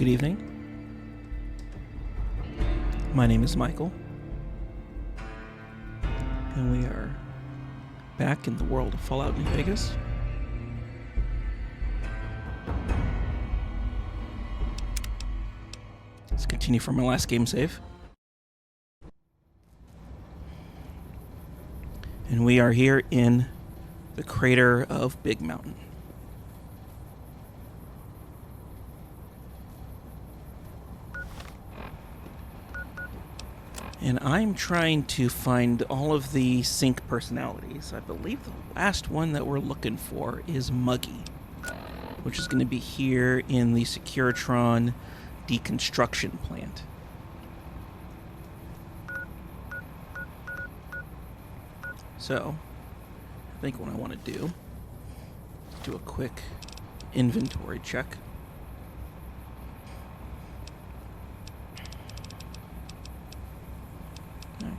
Good evening. My name is Michael, and we are back in the world of Fallout New Vegas. Let's continue from our last game save. And we are here in the crater of Big Mountain. And I'm trying to find all of the sync personalities. I believe the last one that we're looking for is Muggy, which is going to be here in the Securitron deconstruction plant. So, I think what I want to do is do a quick inventory check.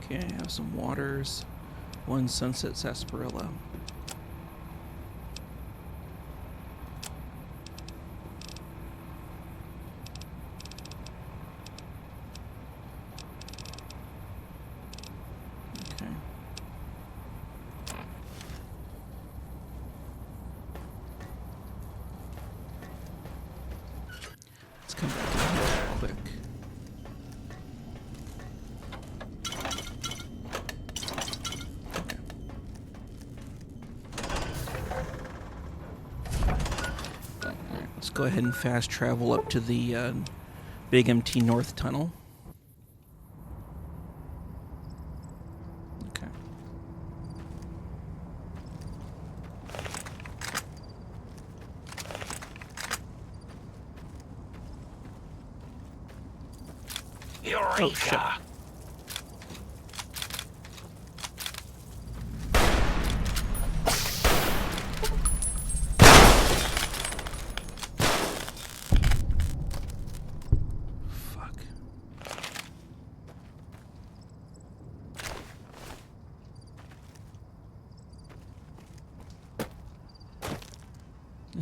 Okay, I have some waters, one sunset sarsaparilla. Okay. Let's come back in here real quick. Go ahead and fast travel up to the Big MT North Tunnel. Okay. Eureka! Oh, shit.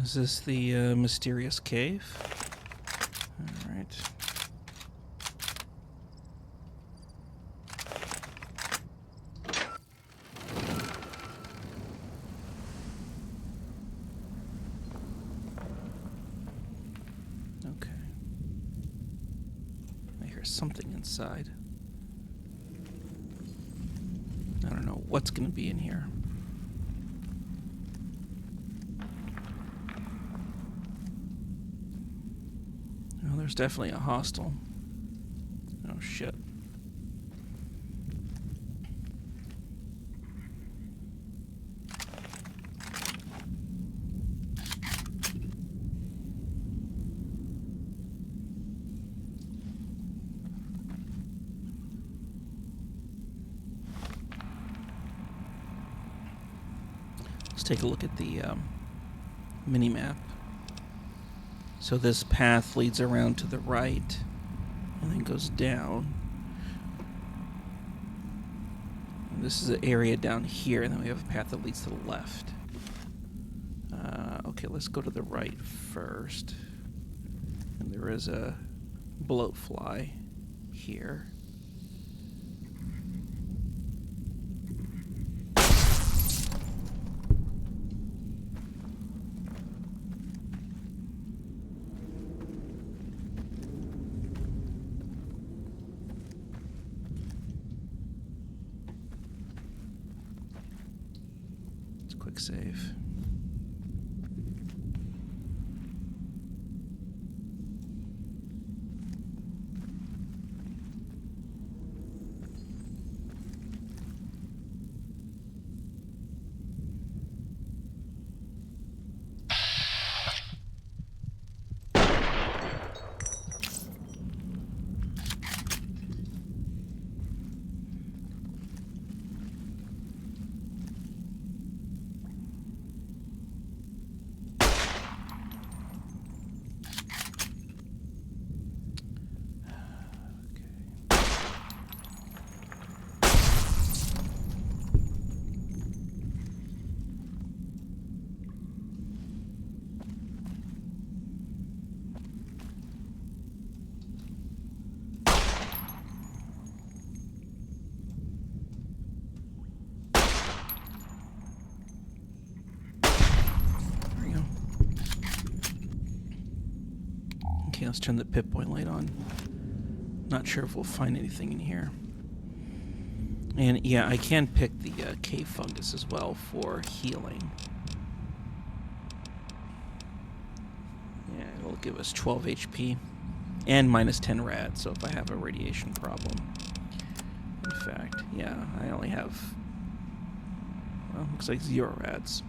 Is this the mysterious cave? All right. Okay. I hear something inside. I don't know what's going to be in here. There's definitely a hostel. Oh, shit. Let's take a look at the mini-map. So this path leads around to the right and then goes down. And this is an area down here, and then we have a path that leads to the left. Okay, let's go to the right first. And there is a bloatfly here. Quick save. Okay, let's turn the Pip-Boy light on. Not sure if we'll find anything in here. And yeah, I can pick the cave fungus as well for healing. Yeah, it'll give us 12 HP and minus 10 rad, so if I have a radiation problem. In fact, yeah, I only have, well, looks like 0 rads.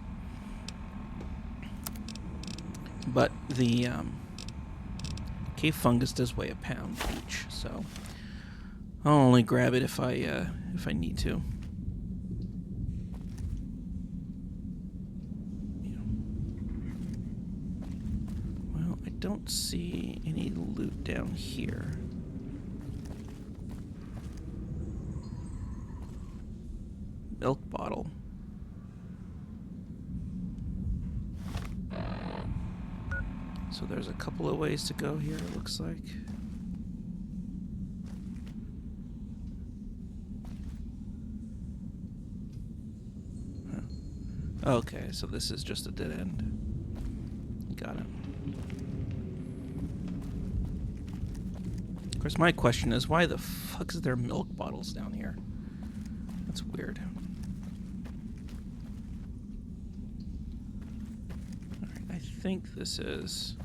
But the cave fungus does weigh a pound each, so I'll only grab it if I need to. Yeah. Well, I don't see any loot down here. Milk bottle. So there's a couple of ways to go here, it looks like. Huh. Okay, so this is just a dead end. Got it. Of course, my question is, why the fuck is there milk bottles down here? That's weird. Alright, I think this is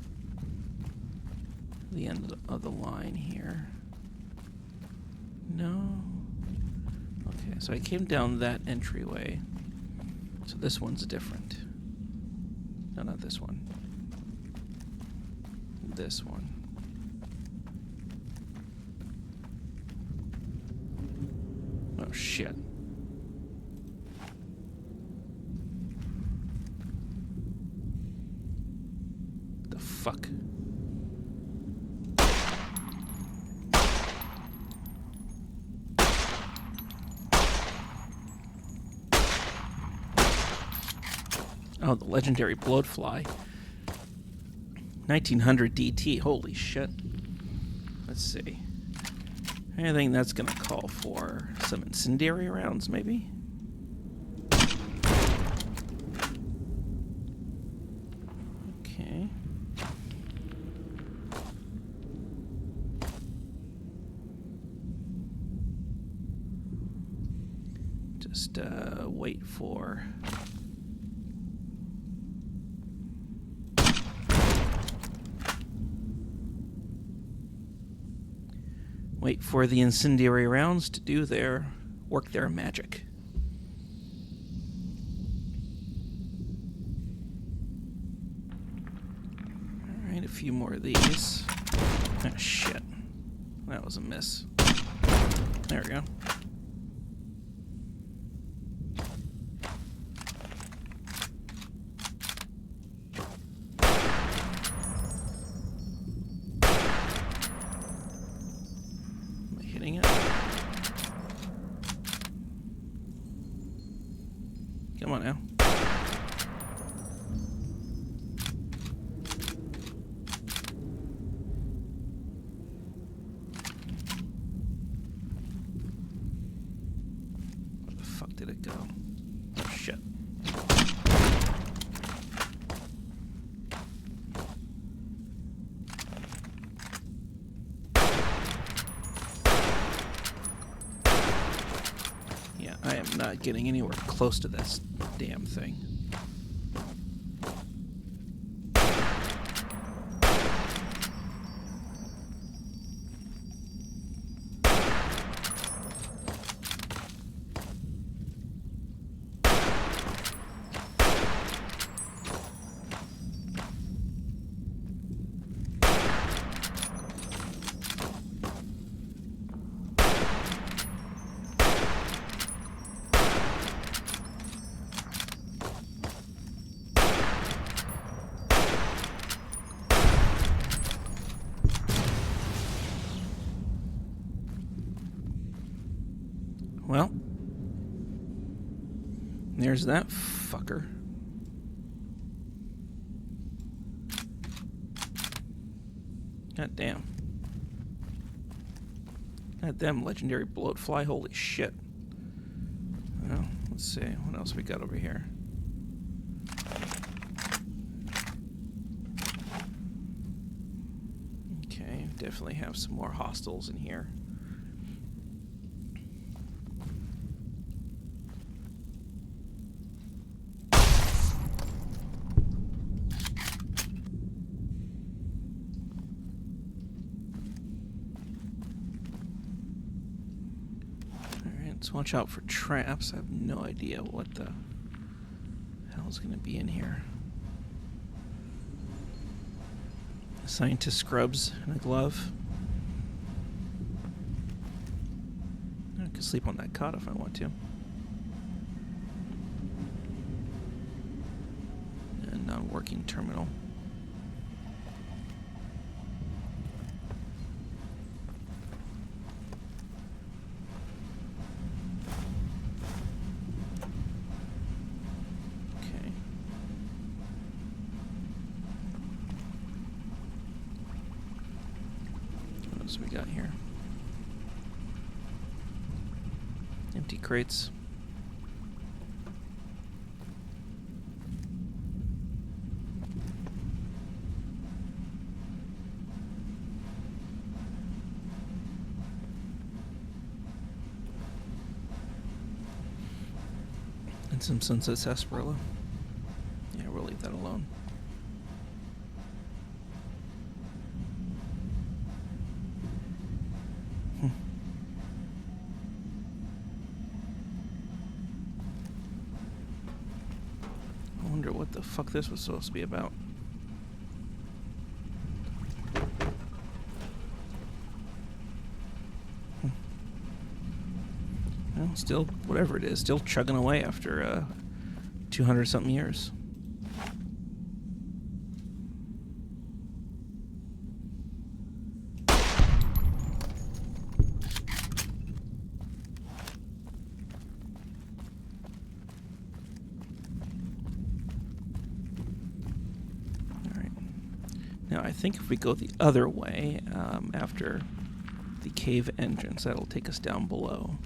the end of the line here. No? Okay, so I came down that entryway. So this one's different. No, not this one. This one. Oh, shit. The fuck? Oh, the legendary bloatfly. 1900 DT. Holy shit. Let's see. I think that's gonna call for some incendiary rounds, maybe? Okay. Just wait for... Wait for the incendiary rounds to do their work, their magic. Alright, a few more of these. Ah, shit. That was a miss. There we go. Come on now. Where the fuck did it go? Oh, shit. Yeah, I am not getting anywhere close to this damn thing. Well, there's that fucker. God damn. God damn legendary bloatfly, holy shit. Well, let's see, what else we got over here? definitely have some more hostiles in here. Alright, so watch out for traps. I have no idea what the hell is going to be in here. Scientist scrubs and a glove. I could sleep on that cot if I want to. And non-working terminal. Okay. What else we got here? Empty crates. And some sunset sarsaparilla. Yeah, we'll leave that alone. I wonder what the fuck this was supposed to be about. Well, still, whatever it is, still chugging away after 200-something years. Now, I think if we go the other way, after the cave entrance, that'll take us down below.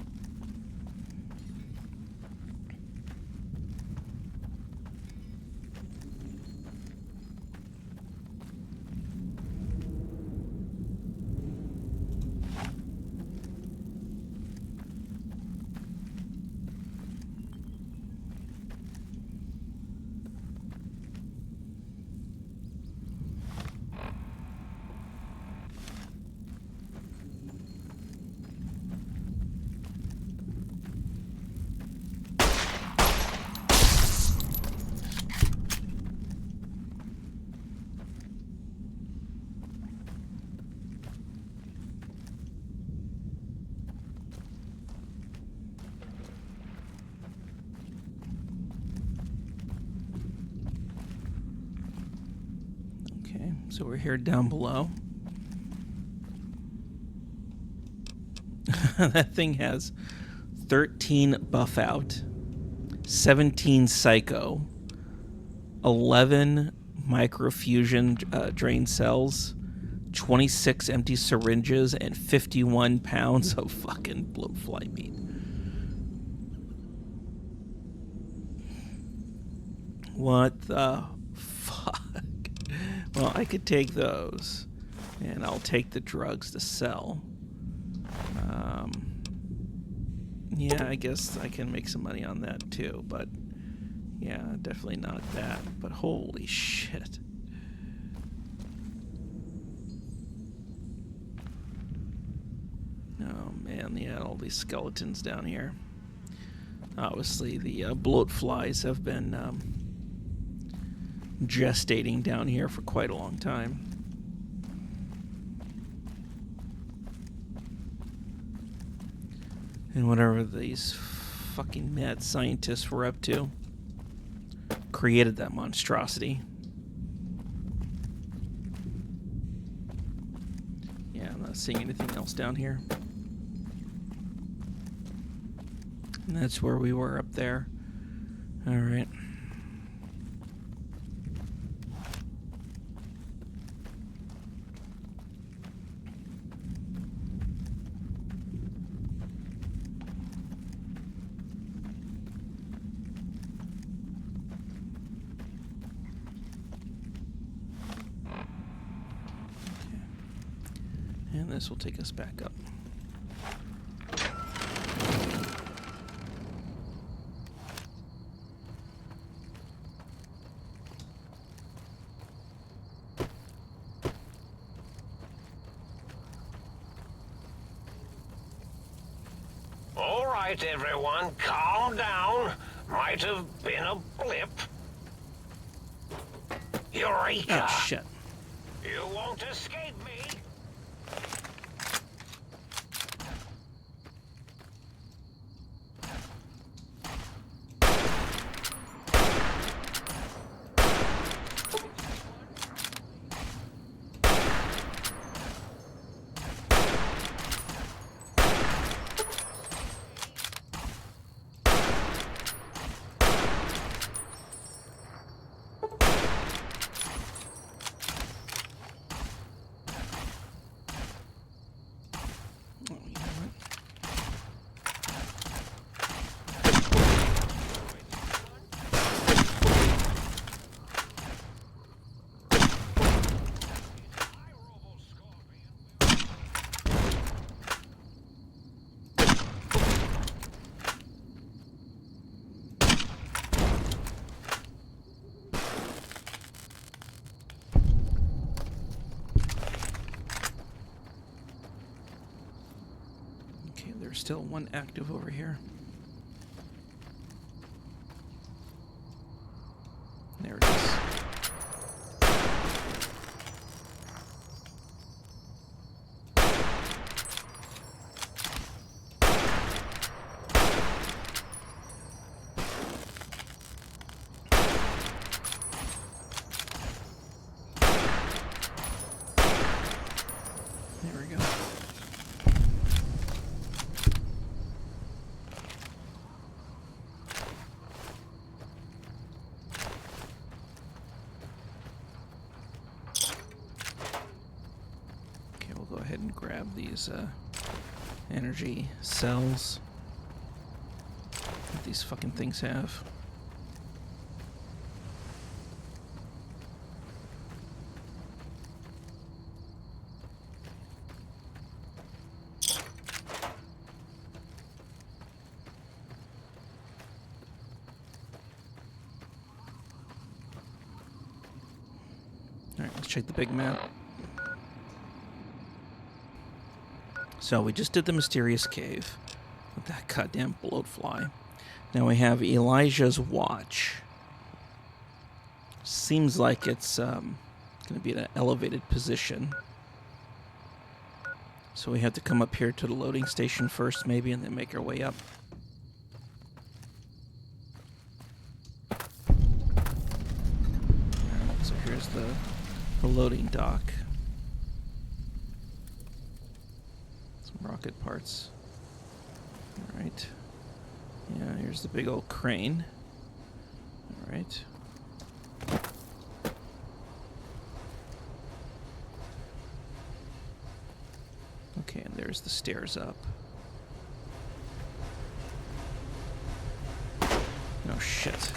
So we're here down below. That thing has 13 buff out, 17 psycho, 11 microfusion drain cells, 26 empty syringes, and 51 pounds of fucking bloatfly meat. What the fuck? Well, I could take those, and I'll take the drugs to sell. Yeah, I guess I can make some money on that too, but yeah, definitely not that. But holy shit. Oh man, yeah, all these skeletons down here. Obviously, the bloat flies have been gestating down here for quite a long time. And whatever these fucking mad scientists were up to created that monstrosity. Yeah, I'm not seeing anything else down here. And that's where we were up there. All right. And this will take us back up. All right, everyone, calm down. Might have been a blip. Eureka! Oh, shit. You won't escape me. Oh, you know what? Okay, there's still one active over here. There it is. There we go. Okay, we'll go ahead and grab these energy cells that these fucking things have. Alright, let's check the big map. So we just did the mysterious cave with that goddamn bloatfly. Now we have Elijah's watch. Seems like it's going to be in an elevated position. So we have to come up here to the loading station first, maybe, and then make our way up. Alright, so here's the loading dock. Rocket parts. Alright. Yeah, here's the big old crane. Alright. Okay, and there's the stairs up. No shit.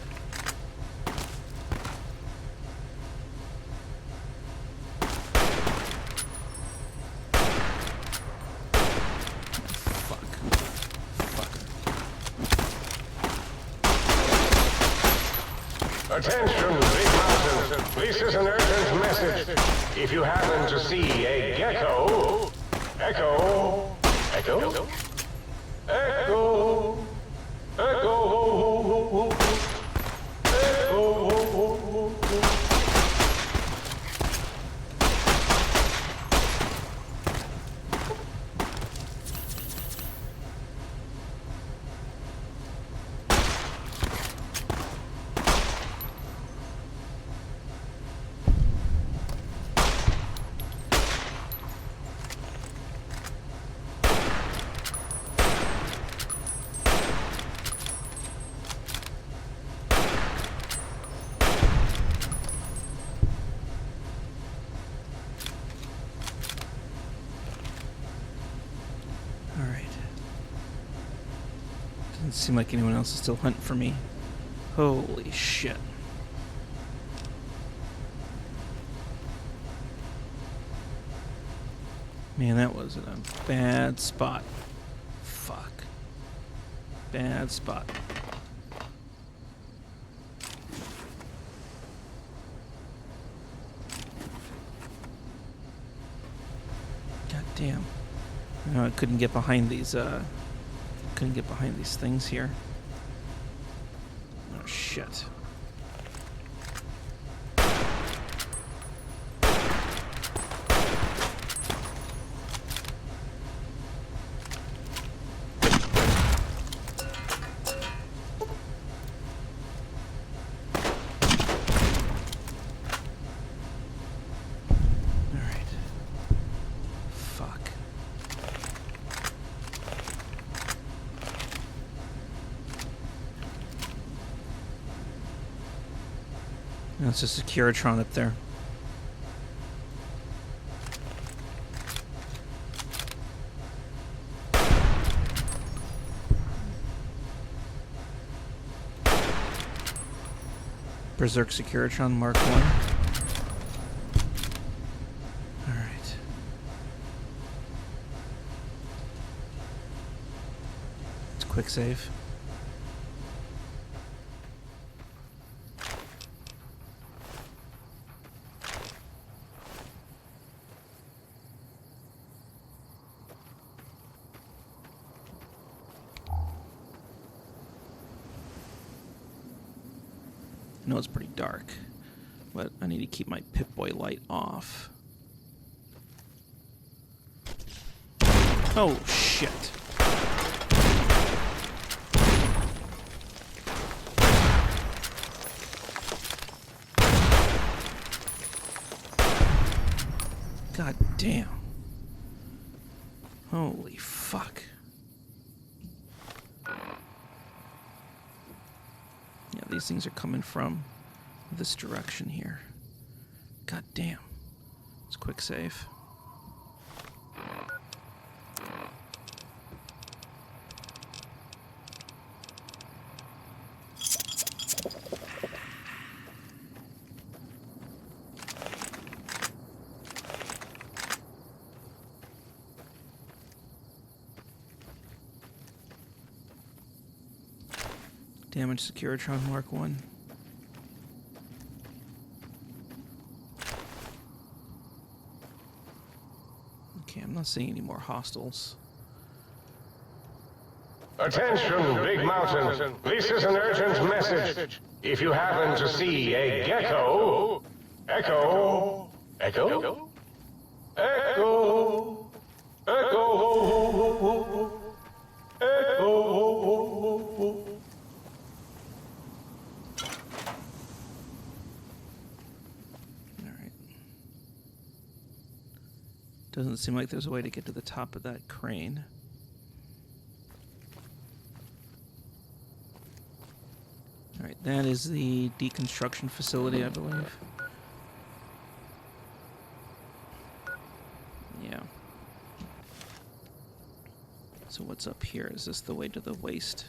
Attention, Big Mountain. This is an urgent message. If you happen to see a gecko... Echo... Echo? Echo... Echo... Echo... Doesn't seem like anyone else is still hunting for me. Holy shit. Man, that was in a bad spot. Fuck. Bad spot. God damn. No, I couldn't get behind these, things here. Oh, shit. That's a Securitron up there. Berserk Securitron Mark 1. Alright. It's a quick save. I know it's pretty dark, but I need to keep my Pip-Boy light off. Oh, shit. God damn. Holy fuck. Yeah, these things are coming from this direction here. God damn. It's a quick save. Damaged Securitron Mark 1. Okay, I'm not seeing any more hostiles. Attention, Big Mountain. This is an urgent message. If you happen to see a gecko... Echo... Echo? Echo... Echo... Echo... Doesn't seem like there's a way to get to the top of that crane. Alright, that is the deconstruction facility, I believe. Yeah. So what's up here? Is this the way to the waste?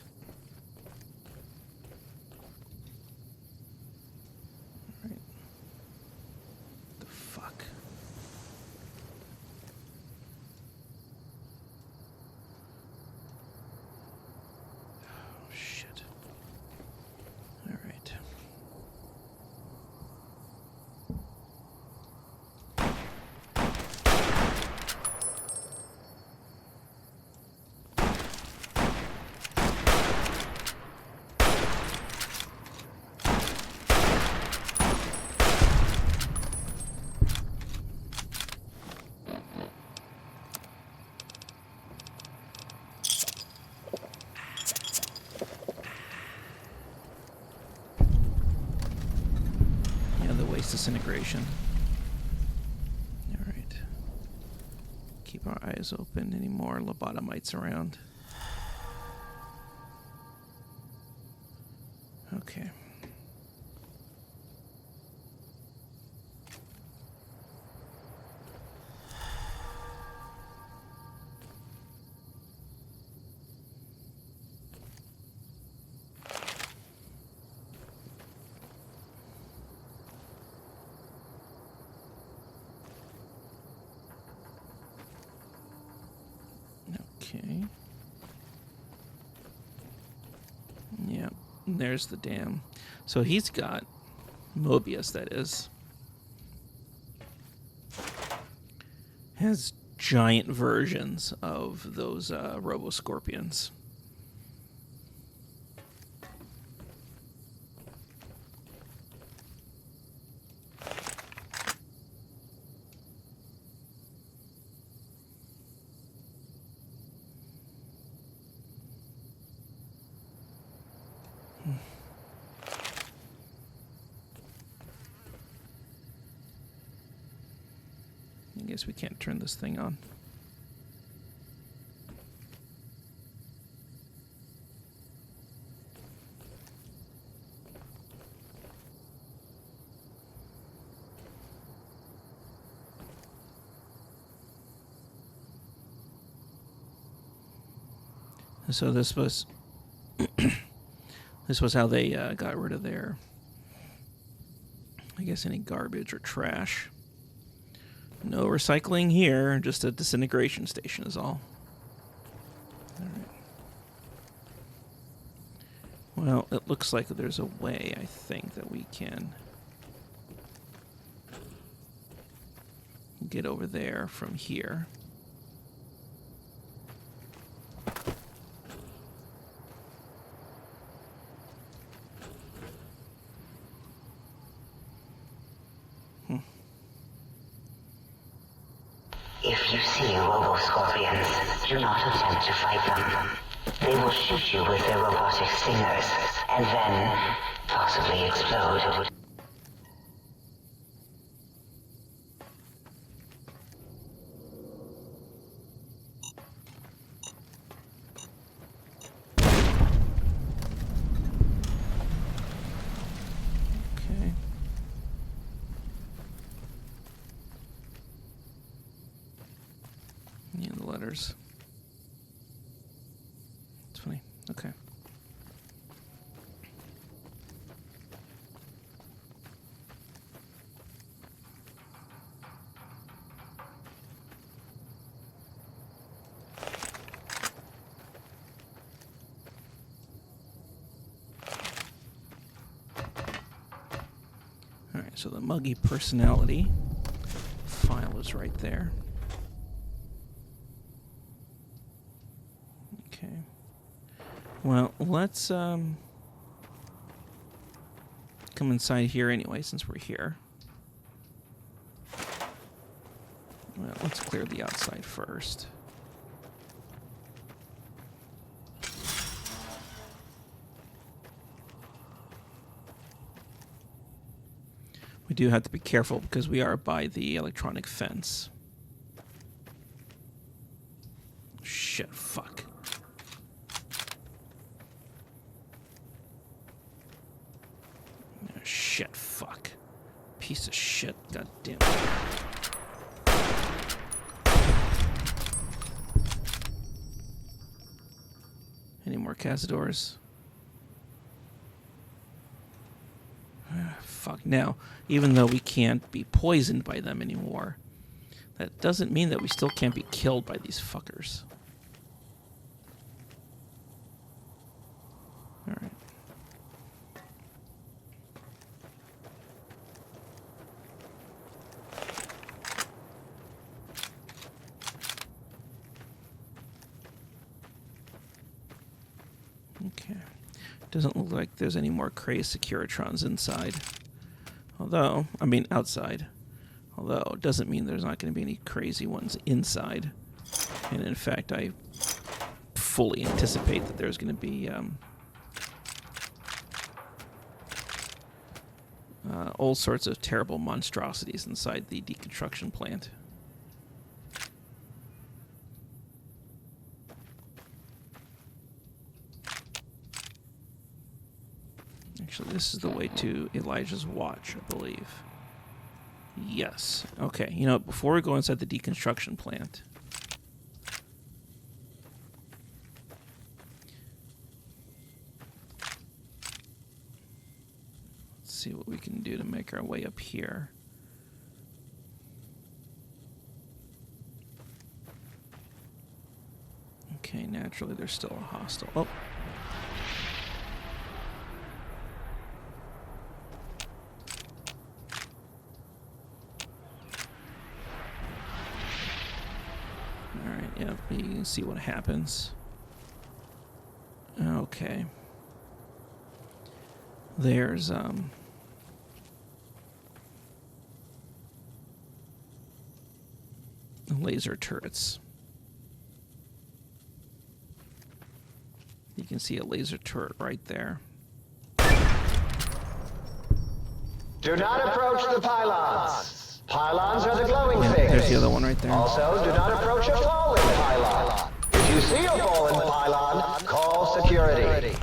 Alright. The fuck? Disintegration. Alright. Keep our eyes open. Any more lobotomites around? Okay. Okay. Yep, there's the dam. So he's got Mobius, that is. Has giant versions of those Robo-Scorpions. I guess we can't turn this thing on. So this was this was how they got rid of their, I guess, any garbage or trash. No recycling here, just a disintegration station is all. Alright. Well, it looks like there's a way, I think, that we can get over there from here. If you see Robo-Scorpions, do not attempt to fight them. They will shoot you with their robotic stingers, and then possibly explode. Okay. Yeah, the letters. It's funny. Okay. Alright, so the muggy personality file is right there. Okay. Well, let's come inside here anyway, since we're here. Well, let's clear the outside first. We do have to be careful because we are by the electronic fence. Shit, fuck. Shit, fuck. Piece of shit, god damn it. Any more cazadors? Fuck. Now, even though we can't be poisoned by them anymore, that doesn't mean that we still can't be killed by these fuckers. Alright. Okay. Doesn't look like there's any more crazed Securitrons inside. Although, I mean outside. Although, it doesn't mean there's not going to be any crazy ones inside. And in fact, I fully anticipate that there's going to be all sorts of terrible monstrosities inside the deconstruction plant. Actually, this is the way to Elijah's watch, I believe. Yes. Okay, you know, before we go inside the deconstruction plant, let's see what we can do to make our way up here. Okay, naturally there's still a hostile. Oh. Alright, yeah, you can see what happens. Okay. There's, laser turrets. You can see a laser turret right there. Do not approach the pylons. Pylons are the glowing Yeah, things. there's the other one right there. Also, do not approach a fallen pylon. If you see a fallen pylon, call security.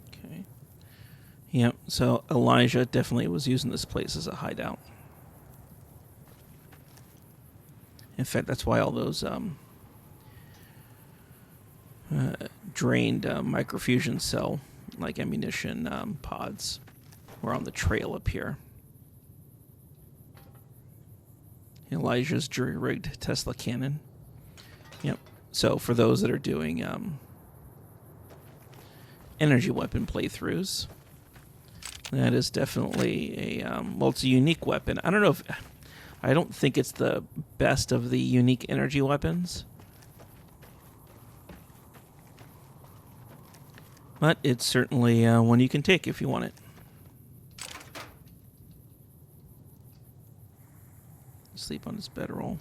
Okay. Yep, so Elijah definitely was using this place as a hideout. In fact, that's why all those drained microfusion cell, like ammunition pods, were on the trail up here. Elijah's jury-rigged Tesla cannon. Yep. So for those that are doing energy weapon playthroughs, that is definitely a well, it's a unique weapon. I don't think it's the best of the unique energy weapons, but it's certainly one you can take if you want it. Sleep on his bedroll.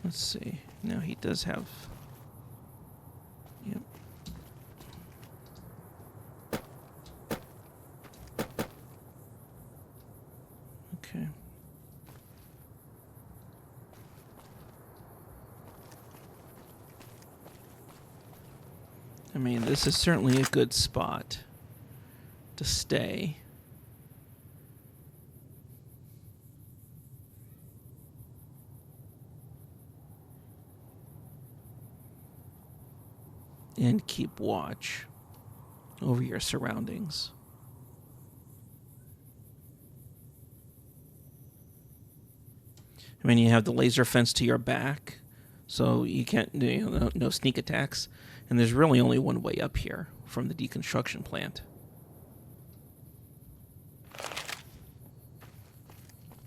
Let's see. Now he does have. Yep. Okay. I mean, this is certainly a good spot to stay. And keep watch over your surroundings. I mean, you have the laser fence to your back, so you can't, no sneak attacks. And there's really only one way up here from the deconstruction plant.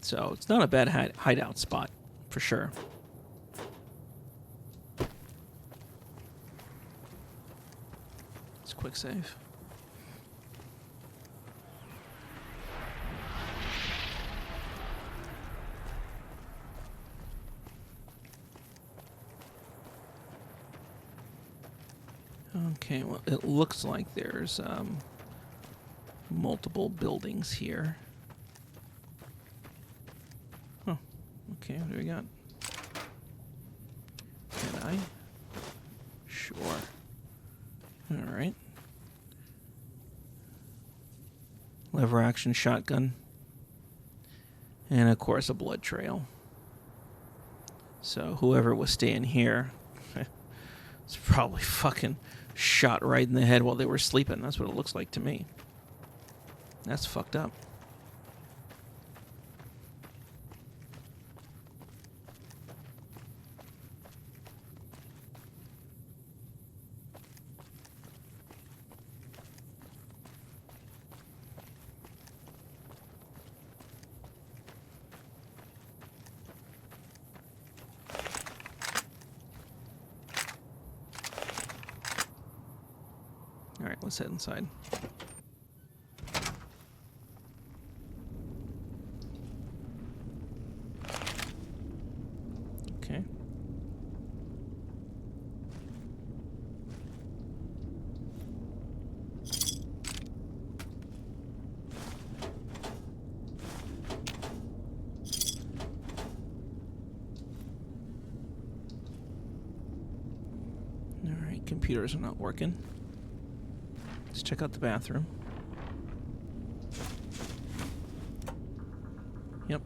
So it's not a bad hideout spot, for sure. It's quick save. Okay, well, it looks like there's multiple buildings here. Oh, okay, what do we got? Can I? Sure. All right. Lever action shotgun. And of course a blood trail. So whoever was staying here it's probably fucking shot right in the head while they were sleeping. That's what it looks like to me. That's fucked up. All right, let's head inside. Okay. All right, computers are not working. Let's check out the bathroom. Yep.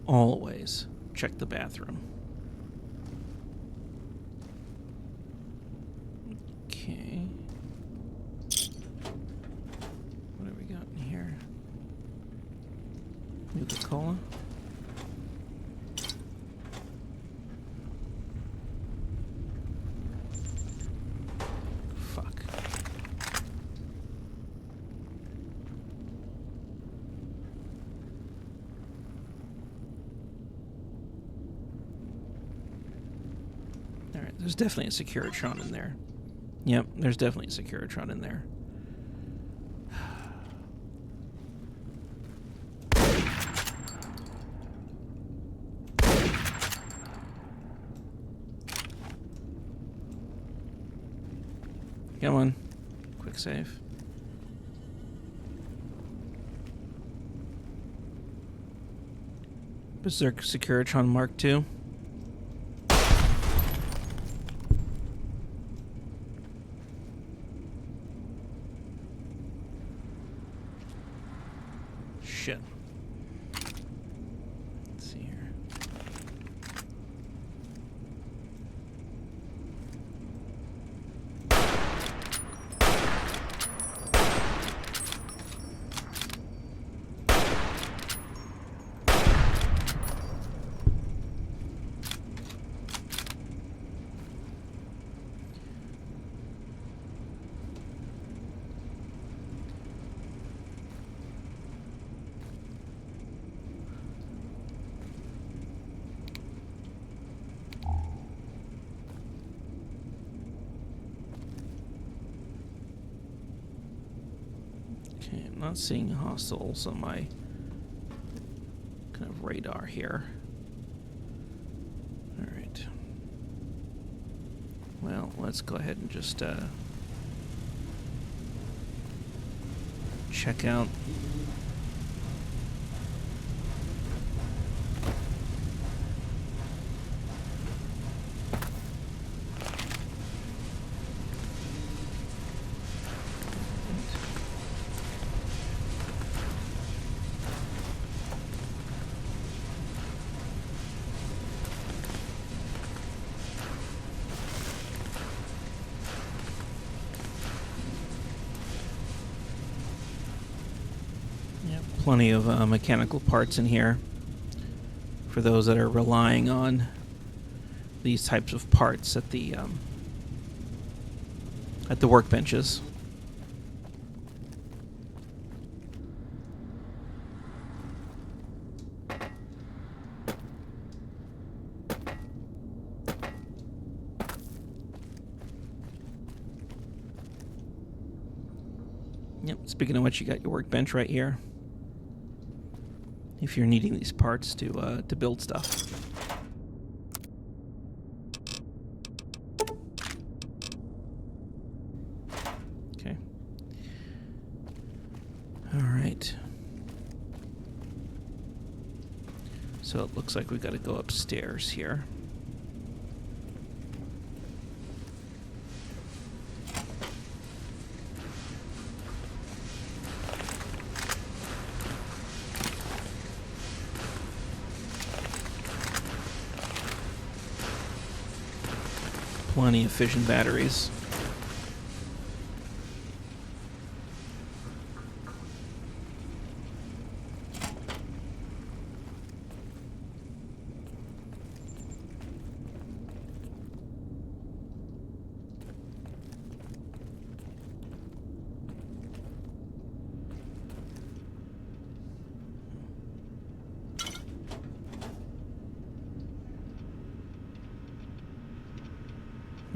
always check the bathroom. Okay. What have we got in here? Nuka-Cola. Fuck. Alright, there's definitely a Securitron in there. Yep, there's definitely a Securitron in there. Come on. Quick save. Berserk Securitron Mark II. Shit. Let's see here. Okay, I'm not seeing hostiles on my kind of radar here. Alright. Well, let's go ahead and just check out. Plenty of mechanical parts in here for those that are relying on these types of parts at the workbenches. Yep. Speaking of which, you got your workbench right here. If you're needing these parts to build stuff. Okay. All right. So it looks like we got to go upstairs here. Plenty of fission batteries.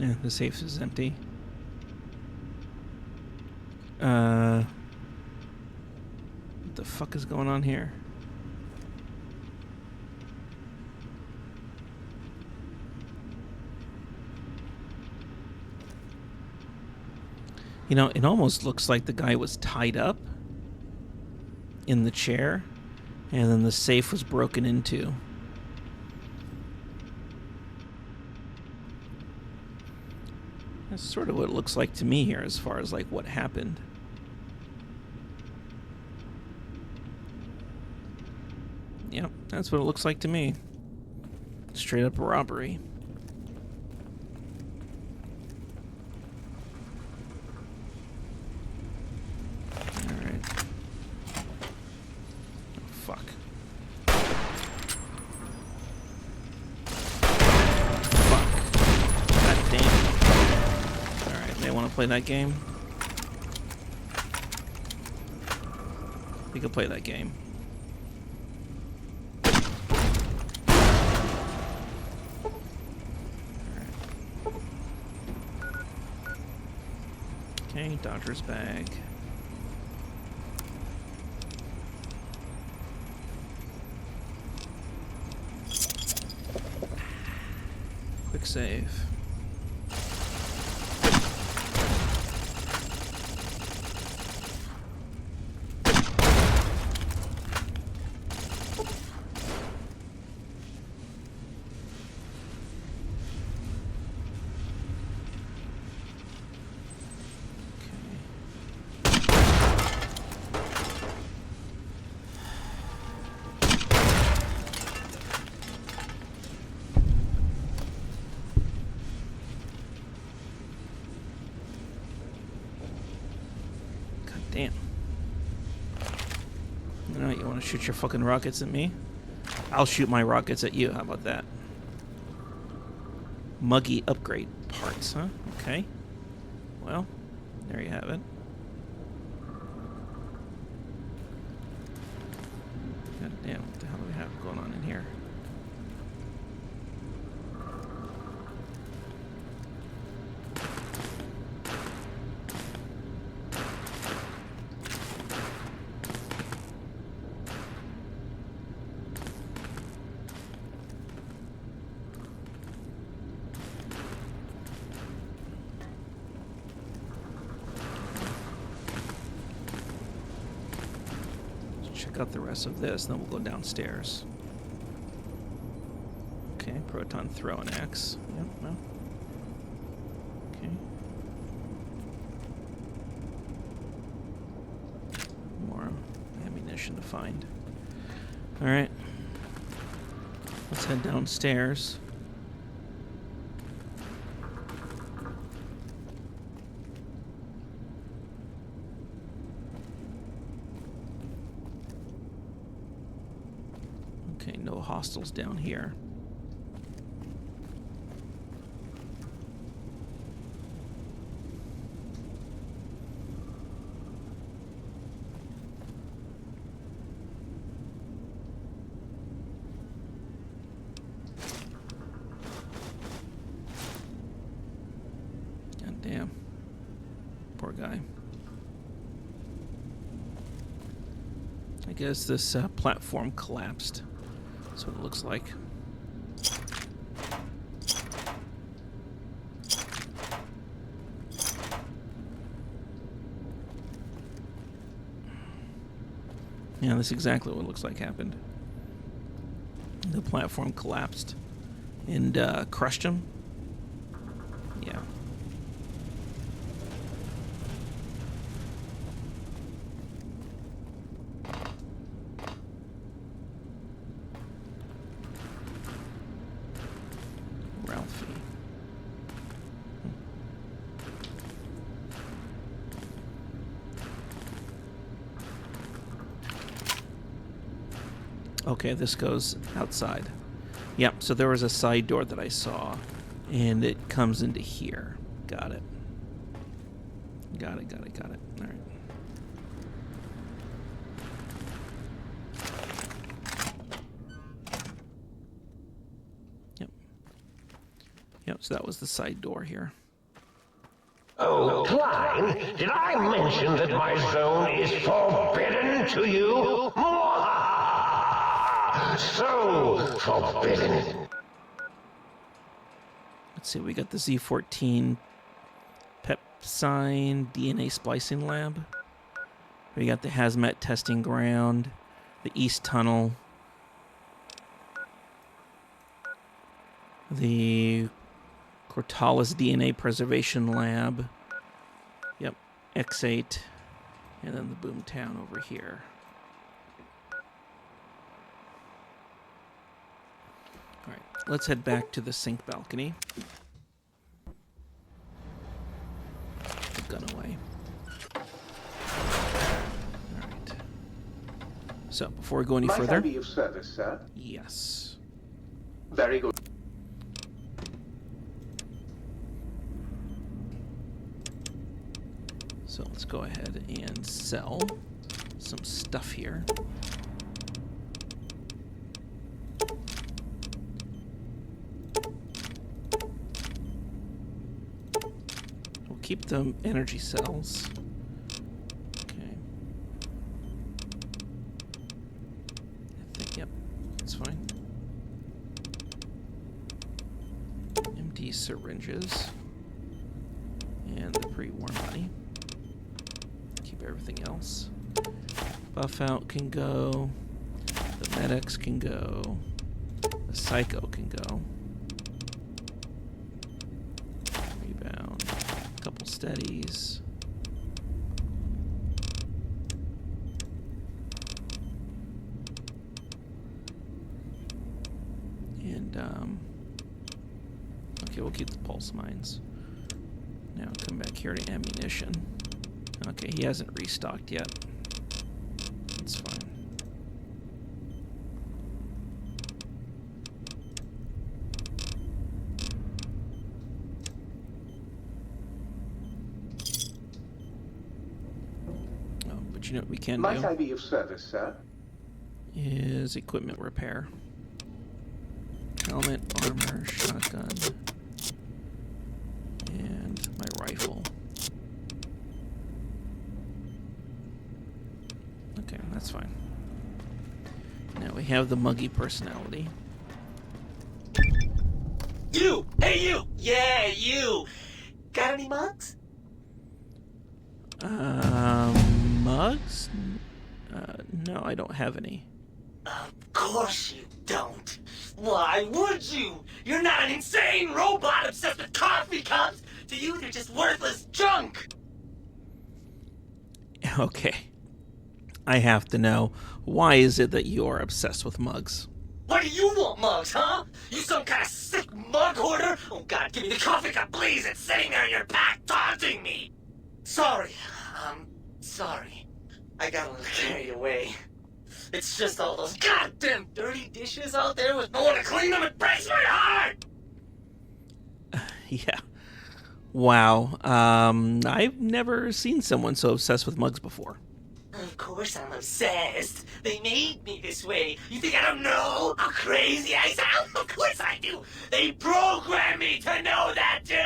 Yeah, the safe is empty. What the fuck is going on here? You know, it almost looks like the guy was tied up in the chair, and then the safe was broken into. That's sort of what it looks like to me here as far as like what happened. Yep, that's what it looks like to me. Straight up robbery. Alright. Oh, fuck. Fuck. God damn. Alright, they want to play that game? We could play that game. Okay, Dodger's bag. Quick save. Damn. No, you want to shoot your fucking rockets at me? I'll shoot my rockets at you. How about that? Muggy upgrade parts, huh? Okay. Well, there you have it. God damn, what the hell do we have going on in here? Check out the rest of this, then we'll go downstairs. Okay, proton throwing axe. Yep, well. Okay. More ammunition to find. Alright. Let's head downstairs. Okay, no hostiles down here. God damn. Poor guy. I guess this platform collapsed. That's what it looks like. Yeah, that's exactly what it looks like happened. The platform collapsed and crushed him. Yeah. Okay, this goes outside. Yep, so there was a side door that I saw, and it comes into here. Got it. Got it. All right. Yep, so that was the side door here. Oh, Klein, did I mention that my zone is forbidden to you? So forbidden. Let's see, we got the Z14 Pepsine DNA splicing lab. We got the hazmat testing ground, the East Tunnel, the Cortalis DNA preservation lab. Yep, X8, and then the Boomtown over here. let's head back to the sink balcony. Put the gun away. Alright. So, before we go any Might further... I be of service, sir? Yes. Very good. So let's go ahead and sell some stuff here. We'll keep the energy cells. Okay. I think, yep, that's fine. Empty syringes. And the pre-war money. Keep everything else. Buff out can go. The medics can go. The psycho can go. Rebound. A couple steadies. And, okay, we'll keep the pulse mines. Now come back here to ammunition. Okay, he hasn't restocked yet. That's fine. Oh, but you know what we can Might I do? be of service, sir? Is equipment repair. Helmet, armor, shotgun, and my rifle. Okay, that's fine. Now we have the muggy personality. You! Hey, you! Yeah, you! Got any mugs? Mugs? No, I don't have any. Of course you don't. Why would you? You're not an insane robot obsessed with coffee cups. To you, they're just worthless junk. Okay. I have to know, why is it that you're obsessed with mugs? What do you want, mugs, huh? You some kind of sick mug hoarder? Oh, God, give me the coffee cup, please. It's sitting there in your back, taunting me. Sorry. Sorry. I got a little carried away. It's just all those goddamn dirty dishes out there with no one to clean them. It breaks my heart! Yeah. Wow. I've never seen someone so obsessed with mugs before. Of course I'm obsessed. They made me this way. You think I don't know how crazy I sound? Of course I do. They programmed me to know that too.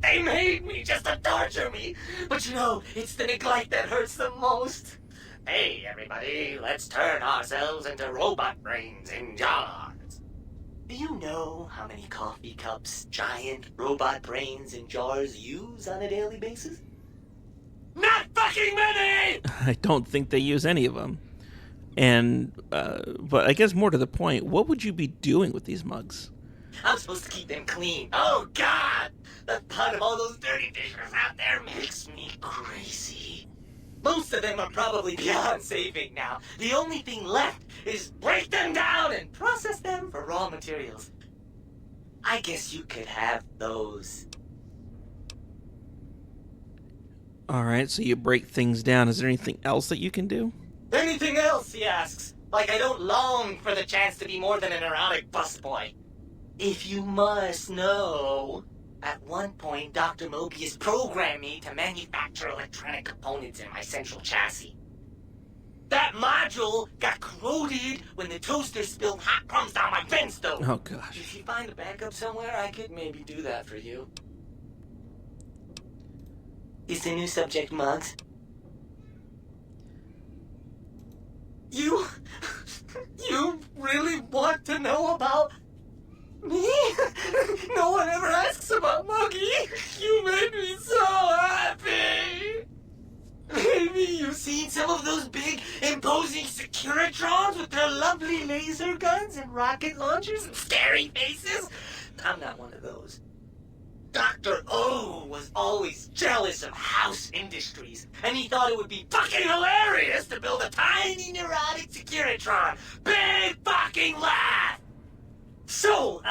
They made me just to torture me. But you know, it's the neglect that hurts the most. Hey, everybody, let's turn ourselves into robot brains in jars. Do you know how many coffee cups giant robot brains in jars use on a daily basis? Not fucking many! I don't think they use any of them. And, but I guess more to the point, what would you be doing with these mugs? I'm supposed to keep them clean. Oh, God! The thought of all those dirty dishes out there makes me crazy. Most of them are probably beyond saving now. The only thing left is break them down and process them for raw materials. I guess you could have those. Alright, so you break things down. Is there anything else that you can do? Anything else, he asks? Like I don't long for the chance to be more than an erotic busboy. If you must know, at one point Dr. Mobius programmed me to manufacture electronic components in my central chassis. That module got corroded when the toaster spilled hot crumbs down my vent stove. Oh, gosh. If you find a backup somewhere, I could maybe do that for you. Is the new subject mugs? You really want to know about me? No one ever asks about Muggy. You made me so happy. Maybe you've seen some of those big, imposing Securitrons with their lovely laser guns and rocket launchers and scary faces? I'm not one of those. Dr. O was always jealous of house industries, and he thought it would be fucking hilarious to build a tiny neurotic Securitron. Big fucking laugh! So,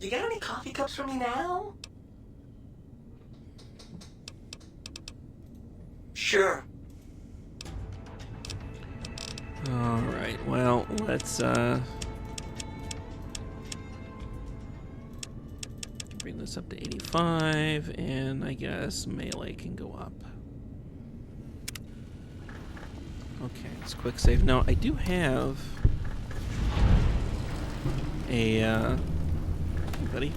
you got any coffee cups for me now? Sure. Alright, well, let's, bring this up to 85, and I guess melee can go up. Okay, let's quick save. Now, I do have a, hey, buddy.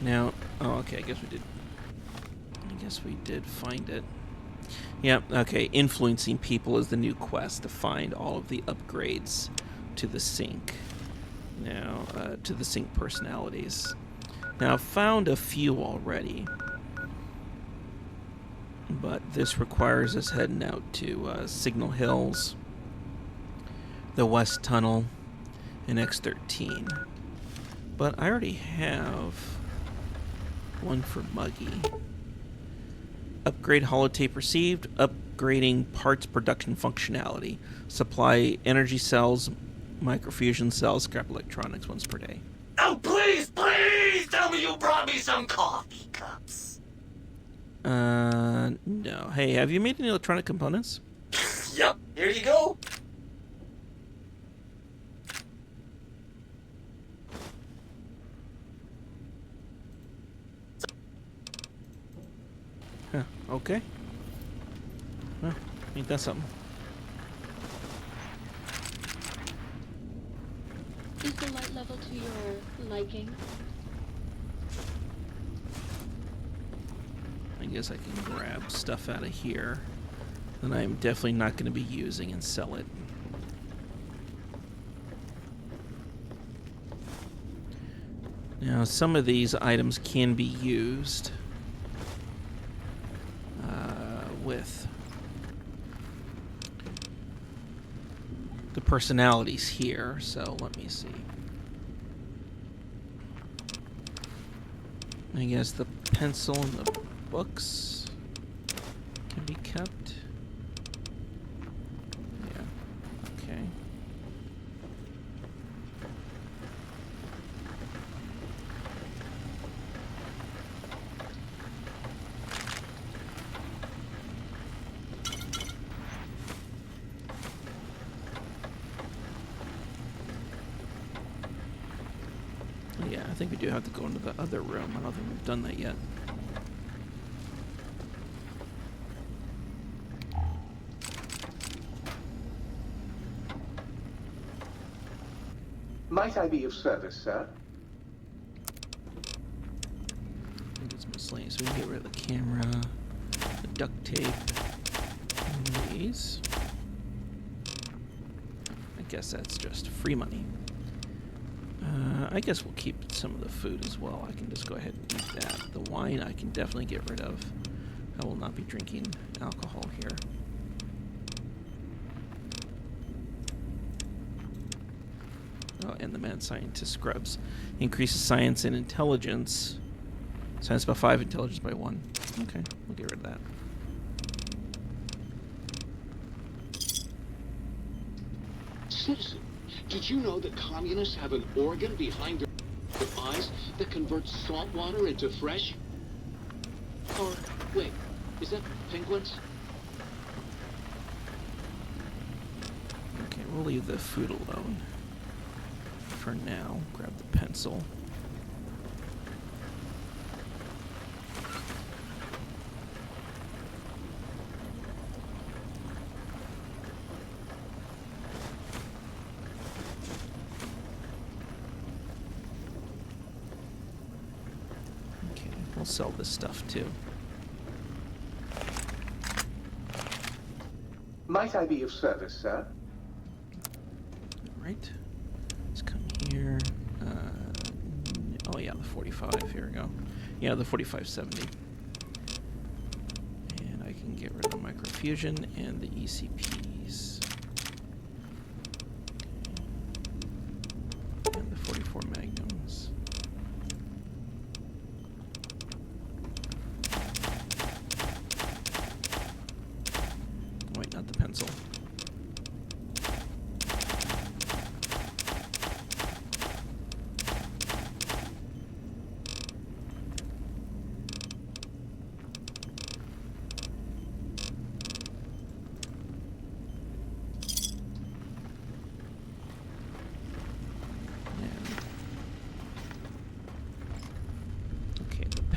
Now, oh, okay, I guess we did find it. Yep, okay, influencing people is the new quest to find all of the upgrades to the sync. Now, to the sync personalities. Now, I've found a few already, but this requires us heading out to Signal Hills, the West Tunnel, and X13. But I already have one for Muggy. Upgrade holotape received. Upgrading parts production functionality. Supply energy cells, microfusion cells, scrap electronics once per day. Oh, please, please tell me you brought me some coffee cups. No. Hey, have you made any electronic components? Yep, here you go. Huh, okay. Well, ain't that something? Is the light level to your liking? I guess I can grab stuff out of here that I'm definitely not going to be using and sell it. Now, some of these items can be used with the personalities here, so let me see. I guess the pencil and the books can be kept. Yeah, okay. Yeah, I think we do have to go into the other room. I don't think we've done that yet. Might I be of service, sir? I think it's miscellaneous. So we can get rid of the camera, the duct tape, and these. I guess that's just free money. I guess we'll keep some of the food as well. I can just go ahead and eat that. The wine I can definitely get rid of. I will not be drinking alcohol here. Oh, and the mad scientist scrubs. Increases science and intelligence. Science by 5, intelligence by 1. Okay, we'll get rid of that. Citizen, did you know that communists have an organ behind their eyes that converts salt water into fresh? Or, wait, is that penguins? Okay, we'll leave the food alone for now. Grab the pencil. Okay, we'll sell this stuff too. Might I be of service, sir? Right. Let's come here. Oh yeah, the 45. Here we go. Yeah, the 4570. And I can get rid of the microfusion and the ECPs. Okay. And the 44 magnums. Wait, not the pencil.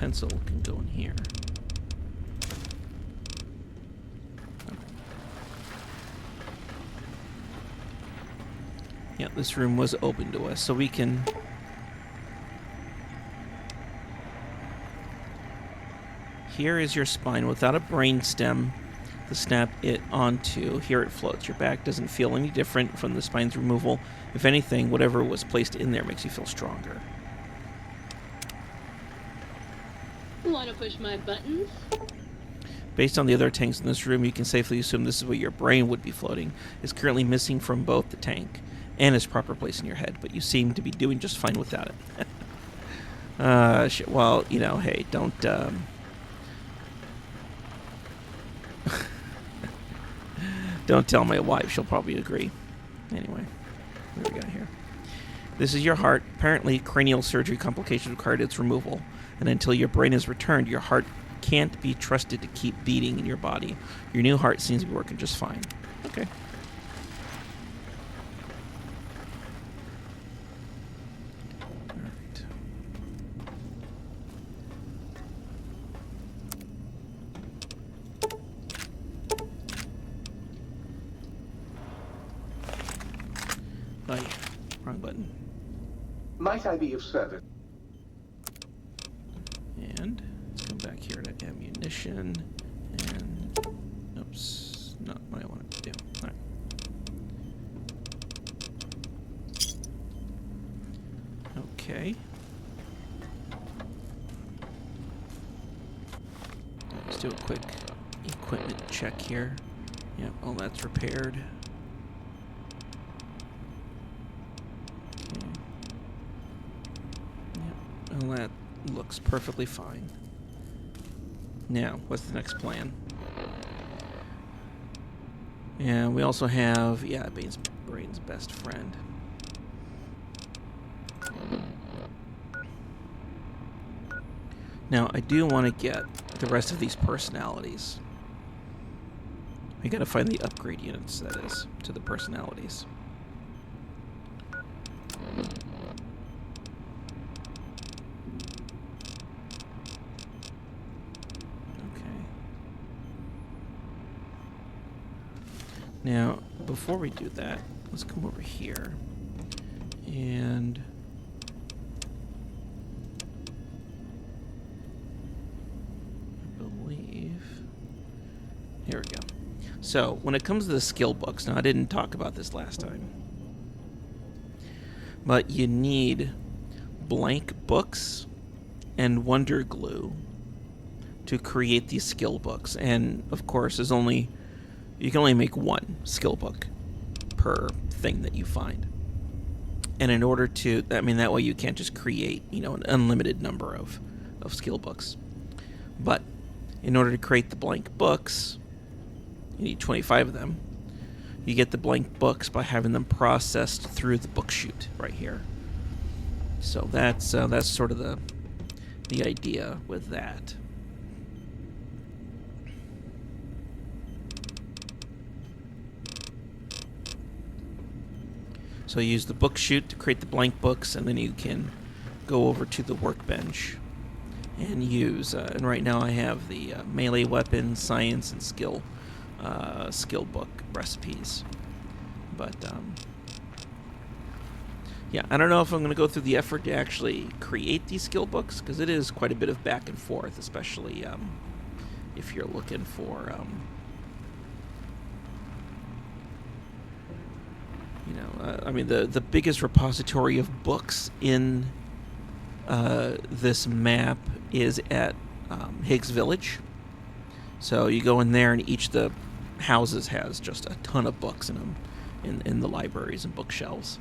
pencil can go in here. Yeah, this room was open to us, so we can... Here is your spine without a brain stem to snap it onto. Here it floats. Your back doesn't feel any different from the spine's removal. If anything, whatever was placed in there makes you feel stronger. Want to push my buttons? Based on the other tanks in this room, you can safely assume this is where your brain would be floating. It's currently missing from both the tank and its proper place in your head, but you seem to be doing just fine without it. Shit. Well, you know, hey, don't, don't tell my wife. She'll probably agree. Anyway, what do we got here? This is your heart. Apparently, cranial surgery complications required its removal. And until your brain is returned, your heart can't be trusted to keep beating in your body. Your new heart seems to be working just fine. Okay. Alright. Oh yeah, wrong button. Might I be of service? And let's come back here to ammunition. And oops, not what I wanted to do. All right. Okay. Let's do a quick equipment check here. Yep, all that's repaired. Okay. Yep, all that looks perfectly fine. Now, what's the next plan? And we also have, yeah, Brain's best friend. Now, I do want to get the rest of these personalities. We gotta find the upgrade units, that is, to the personalities. Now, before we do that, let's come over here and I believe, here we go. So, when it comes to the skill books, now I didn't talk about this last time, but you need blank books and wonder glue to create these skill books, and of course, you can only make one skill book per thing that you find. And in order to, I mean, that way you can't just create, you know, an unlimited number of skill books. But in order to create the blank books, you need 25 of them. You get the blank books by having them processed through the book chute right here. So that's sort of the idea with that. So you use the book chute to create the blank books, and then you can go over to the workbench and use. And right now I have the melee weapon, science, and skill book recipes. But yeah, I don't know if I'm going to go through the effort to actually create these skill books, because it is quite a bit of back and forth, especially if you're looking for. I mean, the biggest repository of books in this map is at Higgs Village. So you go in there, and each of the houses has just a ton of books in them, in the libraries and bookshelves.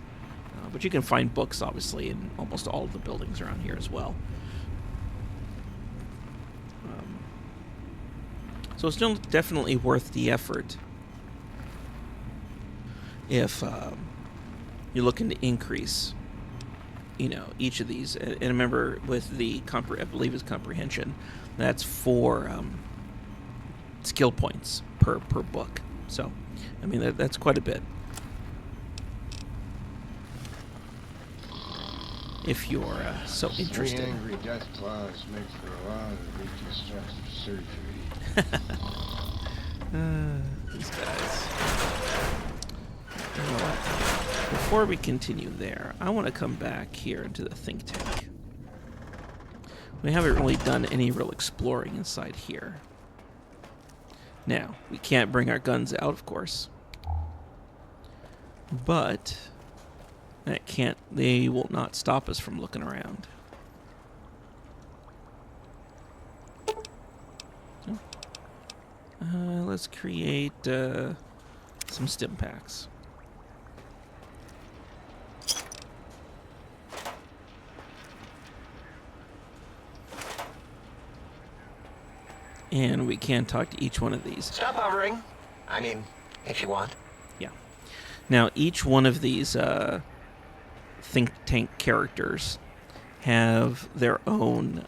But you can find books, obviously, in almost all of the buildings around here as well. So it's still definitely worth the effort if you're looking to increase, you know, each of these. And remember, with the I believe it's comprehension, that's 4 skill points per book. So, I mean, that's quite a bit. if you're so interested. Three angry death claws make for a lot of reconstructive surgery. These guys. You know what? Before we continue there, I want to come back here into the think tank. We haven't really done any real exploring inside here. Now, we can't bring our guns out, of course. But they will not stop us from looking around. Let's create some stim packs. And we can talk to each one of these. Stop hovering. I mean, if you want. Yeah. Now, each one of these think tank characters have their own,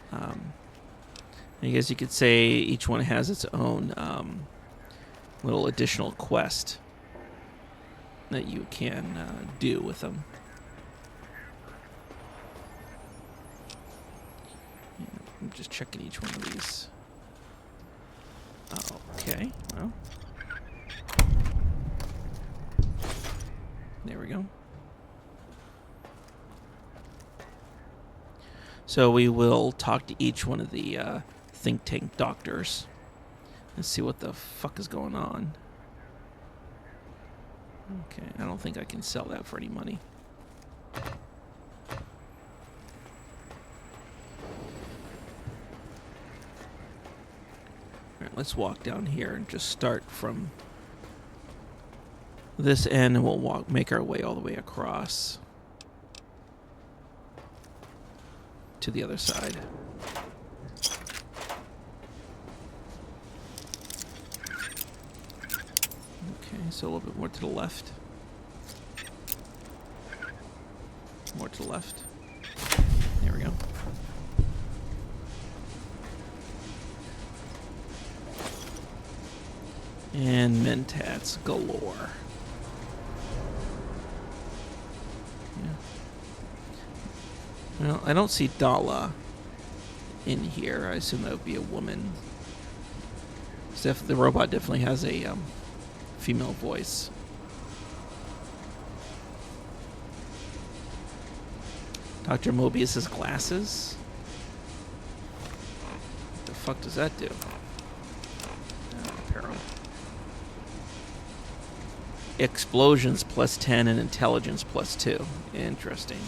I guess you could say each one has its own little additional quest that you can do with them. I'm just checking each one of these. Okay, well. There we go. So we will talk to each one of the think tank doctors and see what the fuck is going on. Okay, I don't think I can sell that for any money. Alright, let's walk down here and just start from this end, and we'll make our way all the way across to the other side. Okay, so a little bit more to the left. More to the left. There we go. And mentats galore. Yeah. Well, I don't see Dala in here. I assume that would be a woman. The robot definitely has a female voice. Dr. Mobius's glasses? What the fuck does that do? Apparel. Explosions plus 10 and intelligence plus 2. Interesting.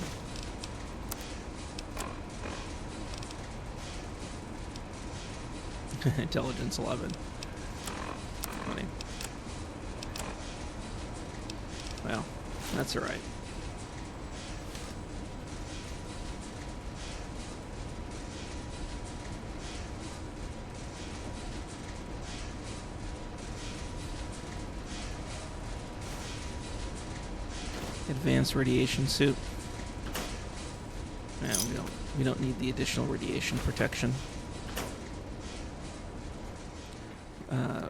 Intelligence 11. Funny. Well, that's alright. Advanced radiation suit. Yeah, we don't need the additional radiation protection.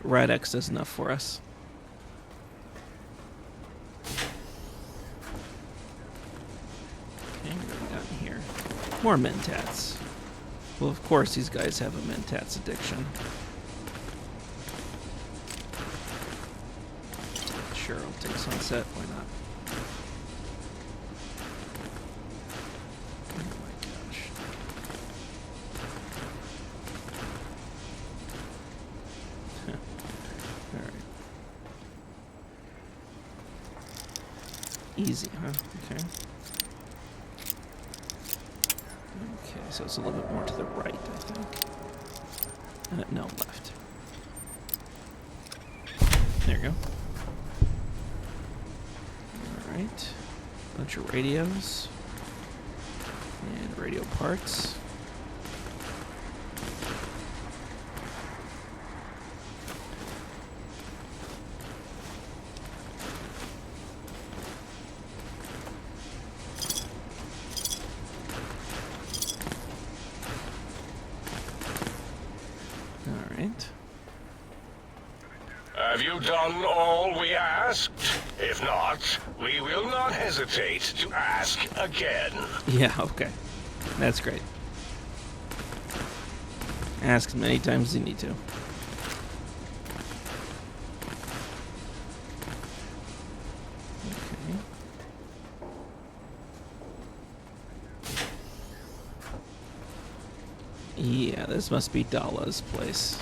Rad-X does enough for us. Okay, what do we got in here? More mentats. Well, of course these guys have a mentats addiction. Sure, I'll take Sunset, why not? Easy, huh? Okay. Okay, so it's a little bit more to the right, I think. No, left. There you go. Alright. Bunch of radios. And radio parts. Have you done all we asked? If not, we will not hesitate to ask again. Yeah, okay. That's great. Ask as many times as you need to. Okay. Yeah, this must be Dala's place.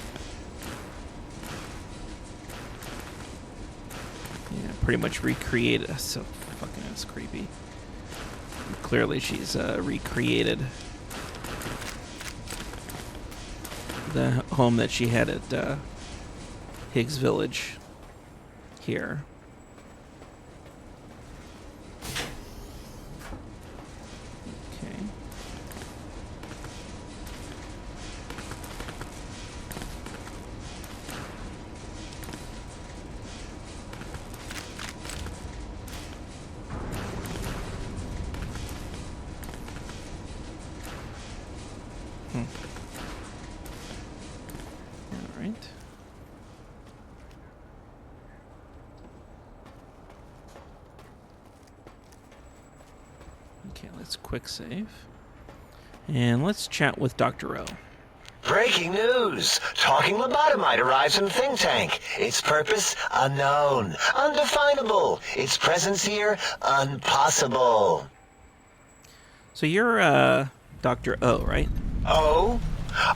Yeah, pretty much recreated. That's so fucking that's creepy. Clearly she's recreated the home that she had at Higgs Village here. Okay. All right. Okay, let's quick save. And let's chat with Dr. O. Breaking news! Talking lobotomite arrives in think tank. Its purpose, unknown. Undefinable. Its presence here, impossible. So you're Dr. O, right? Oh?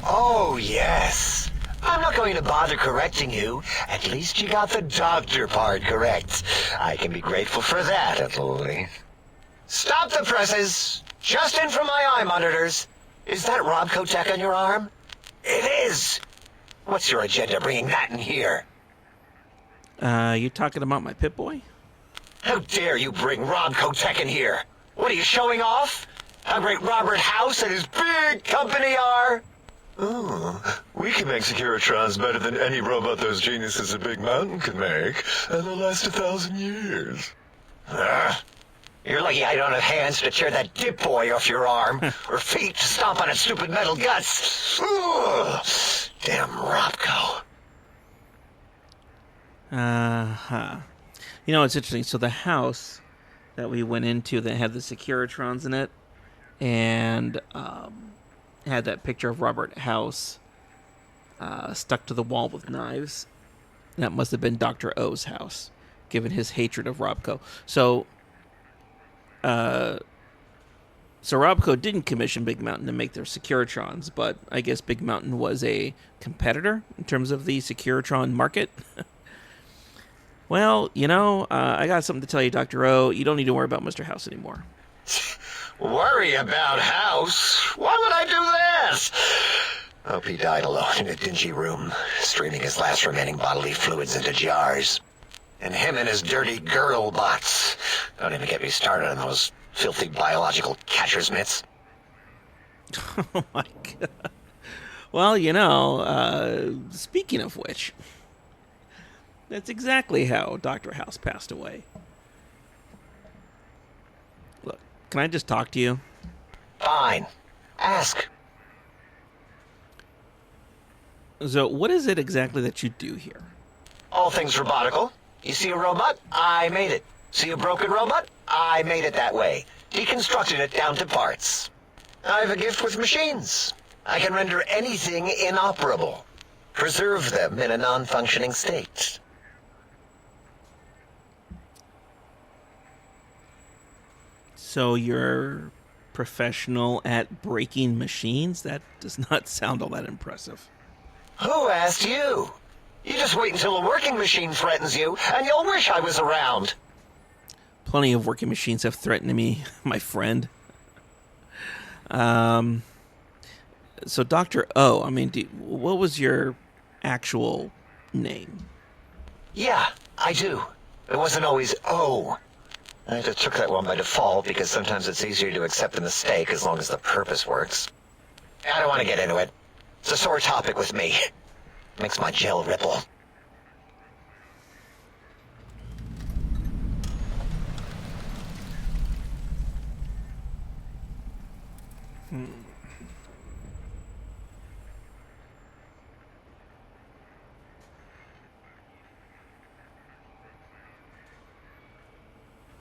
Oh, yes. I'm not going to bother correcting you. At least you got the doctor part correct. I can be grateful for that, at least. Stop the presses! Just in from my eye monitors. Is that Robco tech on your arm? It is! What's your agenda bringing that in here? You talking about my Pip-Boy? How dare you bring Robco tech in here? What are you showing off? How great Robert House and his big company are? Oh, we can make Securitrons better than any robot those geniuses at Big Mountain can make, and they'll last 1,000 years. You're lucky I don't have hands to tear that dip boy off your arm, or feet to stomp on its stupid metal guts. Ugh. Damn Robco. Uh-huh. You know, it's interesting. So the house that we went into that had the Securitrons in it and had that picture of Robert House stuck to the wall with knives, that must have been Dr. O's house, given his hatred of Robco. So Robco didn't commission Big Mountain to make their Securitrons, but I guess Big Mountain was a competitor in terms of the Securitron market. Well, you know, I got something to tell you, Dr. O. You don't need to worry about Mr. House anymore. Worry about House? Why would I do this? Hope he died alone in a dingy room, streaming his last remaining bodily fluids into jars. And him and his dirty girl bots. Don't even get me started on those filthy biological catcher's mitts. Oh my god. Well, you know, speaking of which, that's exactly how Dr. House passed away. Look, can I just talk to you? Fine. Ask. So, what is it exactly that you do here? All things robotical. You see a robot? I made it. See a broken robot? I made it that way. Deconstructed it down to parts. I have a gift with machines. I can render anything inoperable. Preserve them in a non-functioning state. So you're professional at breaking machines? That does not sound all that impressive. Who asked you? You just wait until a working machine threatens you, and you'll wish I was around. Plenty of working machines have threatened me, my friend. So Dr. O, I mean, what was your actual name? Yeah, I do. It wasn't always O. I just took that one by default because sometimes it's easier to accept a mistake as long as the purpose works. I don't want to get into it. It's a sore topic with me. Makes my gel ripple.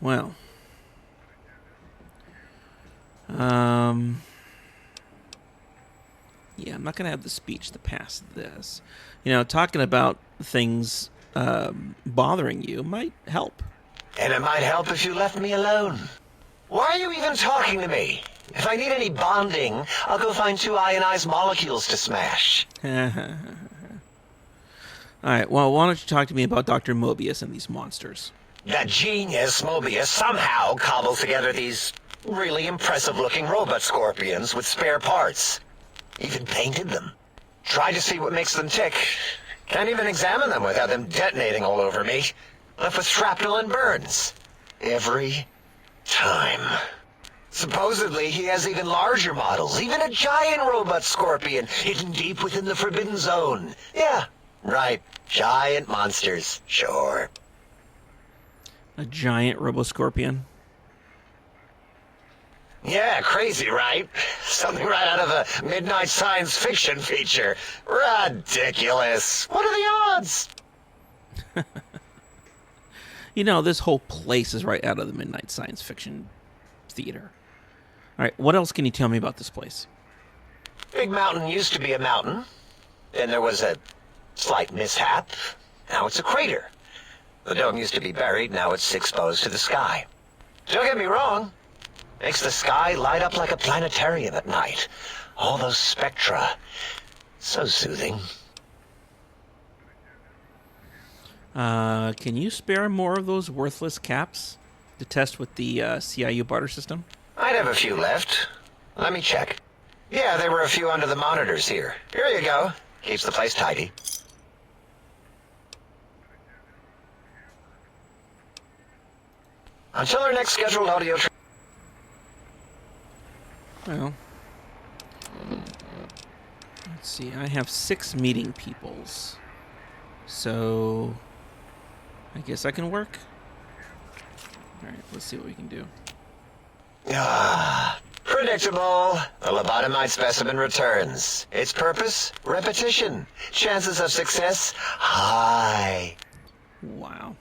Well. Yeah, I'm not going to have the speech to pass this. You know, talking about things bothering you might help. And it might help if you left me alone. Why are you even talking to me? If I need any bonding, I'll go find 2 ionized molecules to smash. Alright, well, why don't you talk to me about Dr. Mobius and these monsters? That genius Mobius somehow cobbled together these really impressive-looking robot scorpions with spare parts. Even painted them. Tried to see what makes them tick. Can't even examine them without them detonating all over me. Left with shrapnel and burns. Every time. Supposedly, he has even larger models, even a giant robot scorpion hidden deep within the Forbidden Zone. Yeah, right. Giant monsters, sure. A giant roboscorpion? Yeah, crazy, right? Something right out of a midnight science fiction feature. Ridiculous. What are the odds? You know, this whole place is right out of the midnight science fiction theater. All right, what else can you tell me about this place? Big Mountain used to be a mountain. Then there was a slight mishap. Now it's a crater. The dome used to be buried, now it's exposed to the sky. Don't get me wrong. Makes the sky light up like a planetarium at night. All those spectra. So soothing. Can you spare more of those worthless caps to test with the CIU barter system? I'd have a few left. Let me check. Yeah, there were a few under the monitors here. Here you go. Keeps the place tidy. Until our next scheduled audio... Well, let's see. I have 6 meeting peoples. So, I guess I can work. Alright, let's see what we can do. Predictable. The lobotomite specimen returns. Its purpose? Repetition. Chances of success? High. Wow.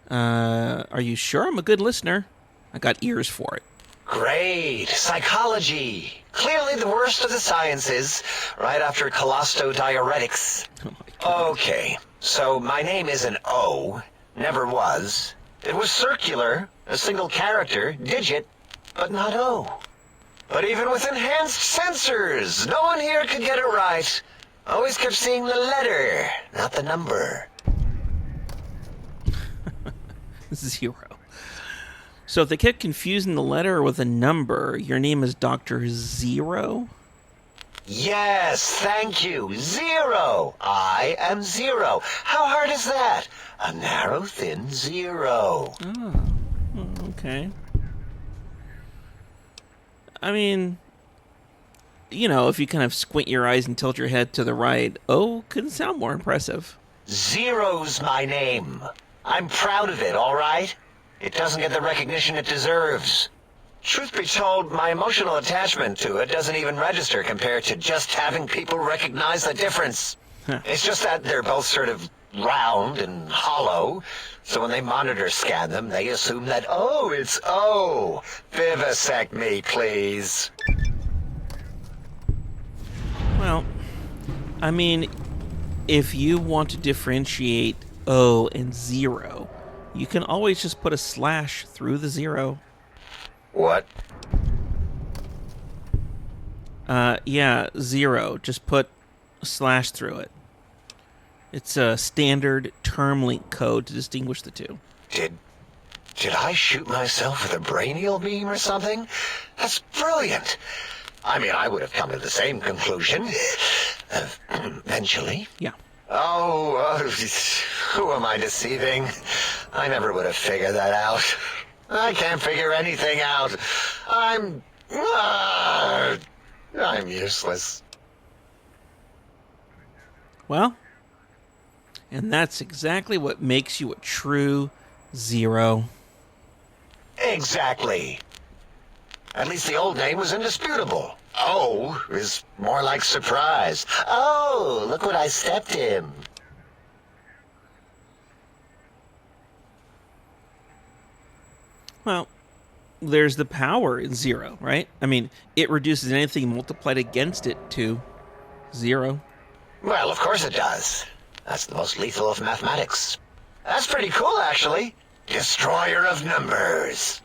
Are you sure I'm a good listener? I got ears for it. Great. Psychology. Clearly the worst of the sciences, right after collostodiuretics. Oh my God. Okay, so my name is an O. Never was. It was circular, a single character, digit, but not O. But even with enhanced sensors, no one here could get it right. Always kept seeing the letter, not the number. 0. So if they kept confusing the letter with a number, your name is Dr. Zero? Yes, thank you. 0. I am 0. How hard is that? A narrow, thin 0. Oh, okay. I mean, you know, if you kind of squint your eyes and tilt your head to the right, O could sound more impressive. 0's my name. I'm proud of it, all right? It doesn't get the recognition it deserves. Truth be told, my emotional attachment to it doesn't even register compared to just having people recognize the difference. It's just that they're both sort of round and hollow, so when they monitor scan them, they assume that, oh, it's O. Vivisect me, please. Well, I mean, if you want to differentiate O and 0, you can always just put a slash through the 0. What? Yeah, 0. Just put a slash through it. It's a standard term link code to distinguish the two. Did I shoot myself with a brainial beam or something? That's brilliant. I mean, I would have come to the same conclusion. Eventually. Yeah. Oh, who am I deceiving? I never would have figured that out. I can't figure anything out. I'm useless. Well, and that's exactly what makes you a true 0. Exactly. At least the old name was indisputable. O is more like surprise. Oh, look what I stepped in. Well, there's the power in 0, right? I mean, it reduces anything multiplied against it to 0. Well, of course it does. That's the most lethal of mathematics. That's pretty cool, actually. Destroyer of numbers.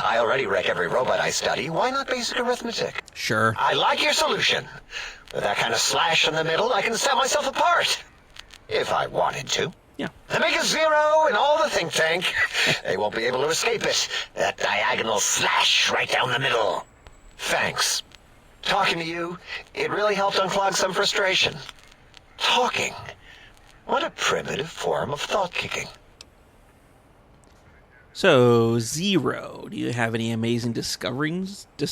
I already wreck every robot I study. Why not basic arithmetic? Sure. I like your solution. With that kind of slash in the middle, I can set myself apart. If I wanted to. Yeah. And make a 0 in all the think tank. They won't be able to escape it. That diagonal slash right down the middle. Thanks. Talking to you, it really helped unclog some frustration. Talking. What a primitive form of thought kicking. So, 0, do you have any amazing discoveries to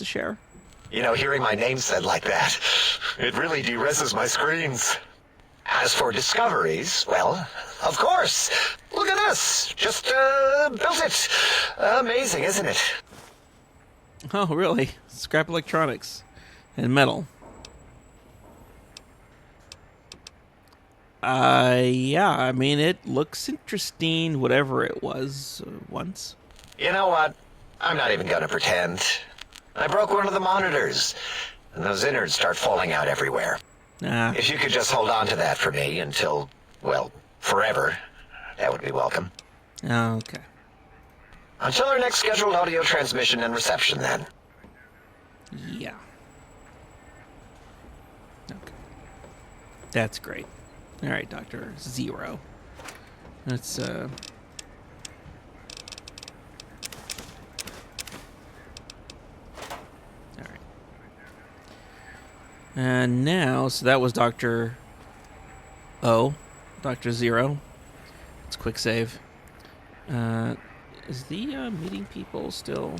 share? You know, hearing my name said like that, it really de-reses my screens. As for discoveries, well, of course. Look at this. Just, built it. Amazing, isn't it? Oh, really? Scrap electronics and metal. Yeah, I mean, it looks interesting, whatever it was once. You know what? I'm not even gonna pretend. I broke one of the monitors, and those innards start falling out everywhere. If you could just hold on to that for me until, well, forever, that would be welcome. Okay. Until our next scheduled audio transmission and reception, then. Yeah. Okay. That's great. All right, Dr. 0. Let's, All right. And now, so that was Dr. O. Dr. 0. Let's quick save. Is the meeting people still...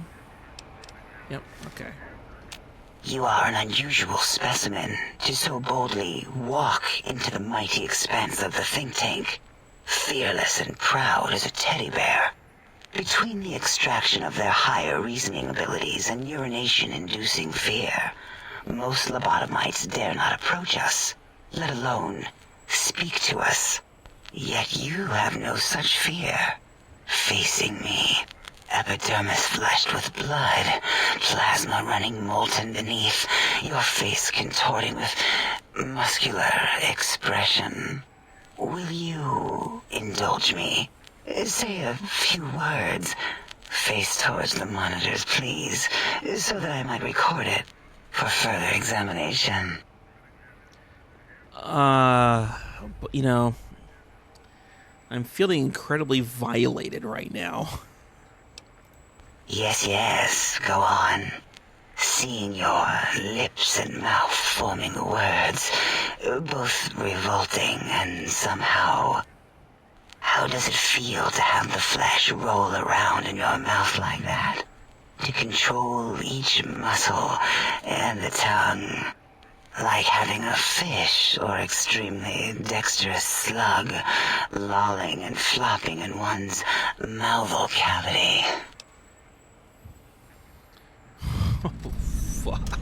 Yep, okay. You are an unusual specimen to so boldly walk into the mighty expanse of the think tank, fearless and proud as a teddy bear. Between the extraction of their higher reasoning abilities and urination-inducing fear, most lobotomites dare not approach us, let alone speak to us. Yet you have no such fear. Facing me, epidermis flushed with blood, plasma running molten beneath, your face contorting with muscular expression. Will you indulge me? Say a few words. Face towards the monitors, please, so that I might record it for further examination. You know, I'm feeling incredibly violated right now. Yes, go on. Seeing your lips and mouth forming the words, both revolting and somehow... How does it feel to have the flesh roll around in your mouth like that? To control each muscle and the tongue, like having a fish or extremely dexterous slug lolling and flopping in one's malval cavity. Oh, fuck.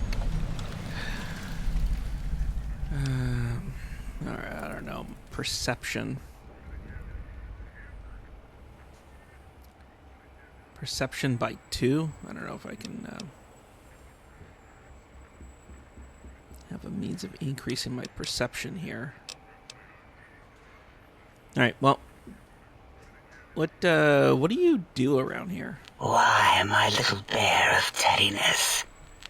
Alright, I don't know. Perception. Perception by 2? I don't know if I can have a means of increasing my perception here. Alright, well, what do you do around here? Why, my little bear of teddiness.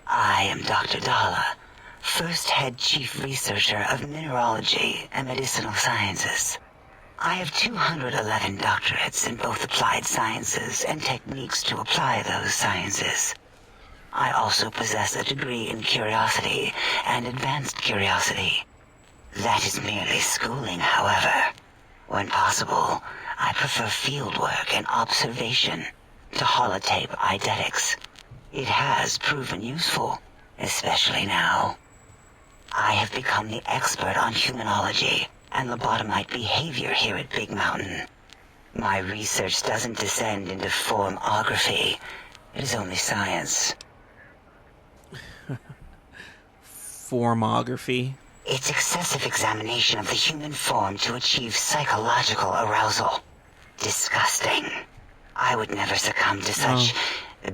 I am Dr. Dala, first head chief researcher of mineralogy and medicinal sciences. I have 211 doctorates in both applied sciences and techniques to apply those sciences. I also possess a degree in curiosity and advanced curiosity. That is merely schooling, however. When possible, I prefer fieldwork and observation to holotape eidetics. It has proven useful, especially now. I have become the expert on humanology and lobotomite behavior here at Big Mountain. My research doesn't descend into formography. It is only science. Formography? It's excessive examination of the human form to achieve psychological arousal. Disgusting. I would never succumb to such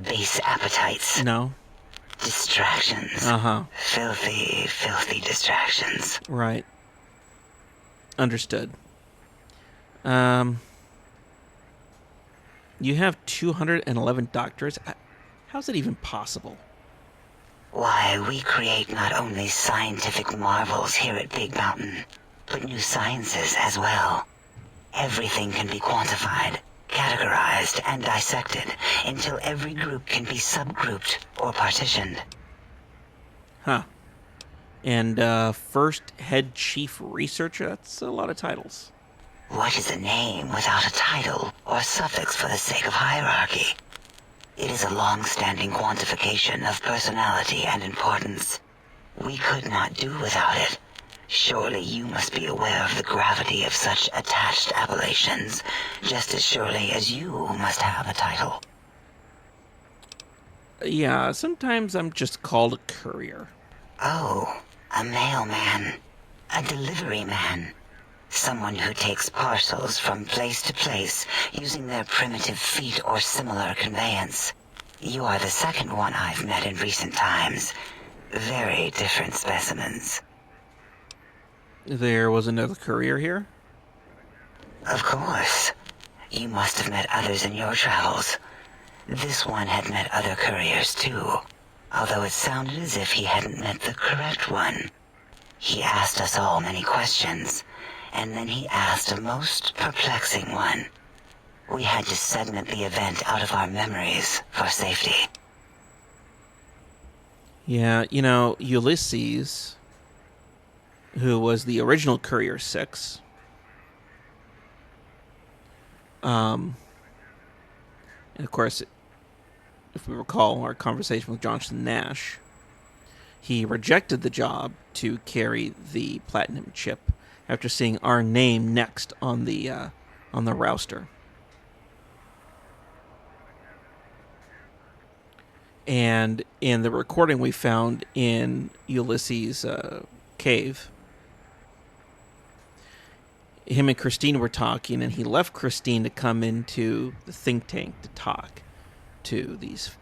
base appetites. No. Distractions. Uh-huh. Filthy, filthy distractions. Right. Understood. You have 211 doctors? How's it even possible? Why, we create not only scientific marvels here at Big Mountain, but new sciences as well. Everything can be quantified, categorized, and dissected until every group can be subgrouped or partitioned. Huh. And, first head chief researcher? That's a lot of titles. What is a name without a title or suffix for the sake of hierarchy? It is a long-standing quantification of personality and importance. We could not do without it. Surely you must be aware of the gravity of such attached appellations, just as surely as you must have a title. Yeah, sometimes I'm just called a courier. Oh, a mailman. A delivery man. Someone who takes parcels from place to place using their primitive feet or similar conveyance. You are the second one I've met in recent times. Very different specimens. There was another courier here? Of course. You must have met others in your travels. This one had met other couriers too, although it sounded as if he hadn't met the correct one. He asked us all many questions, and then he asked a most perplexing one. We had to segment the event out of our memories for safety. Yeah, you know, Ulysses, who was the original Courier 6, and of course, if we recall our conversation with Johnson Nash, he rejected the job to carry the platinum chip after seeing our name next on the roster. And in the recording we found in Ulysses' cave, him and Christine were talking, and he left Christine to come into the think tank to talk to these,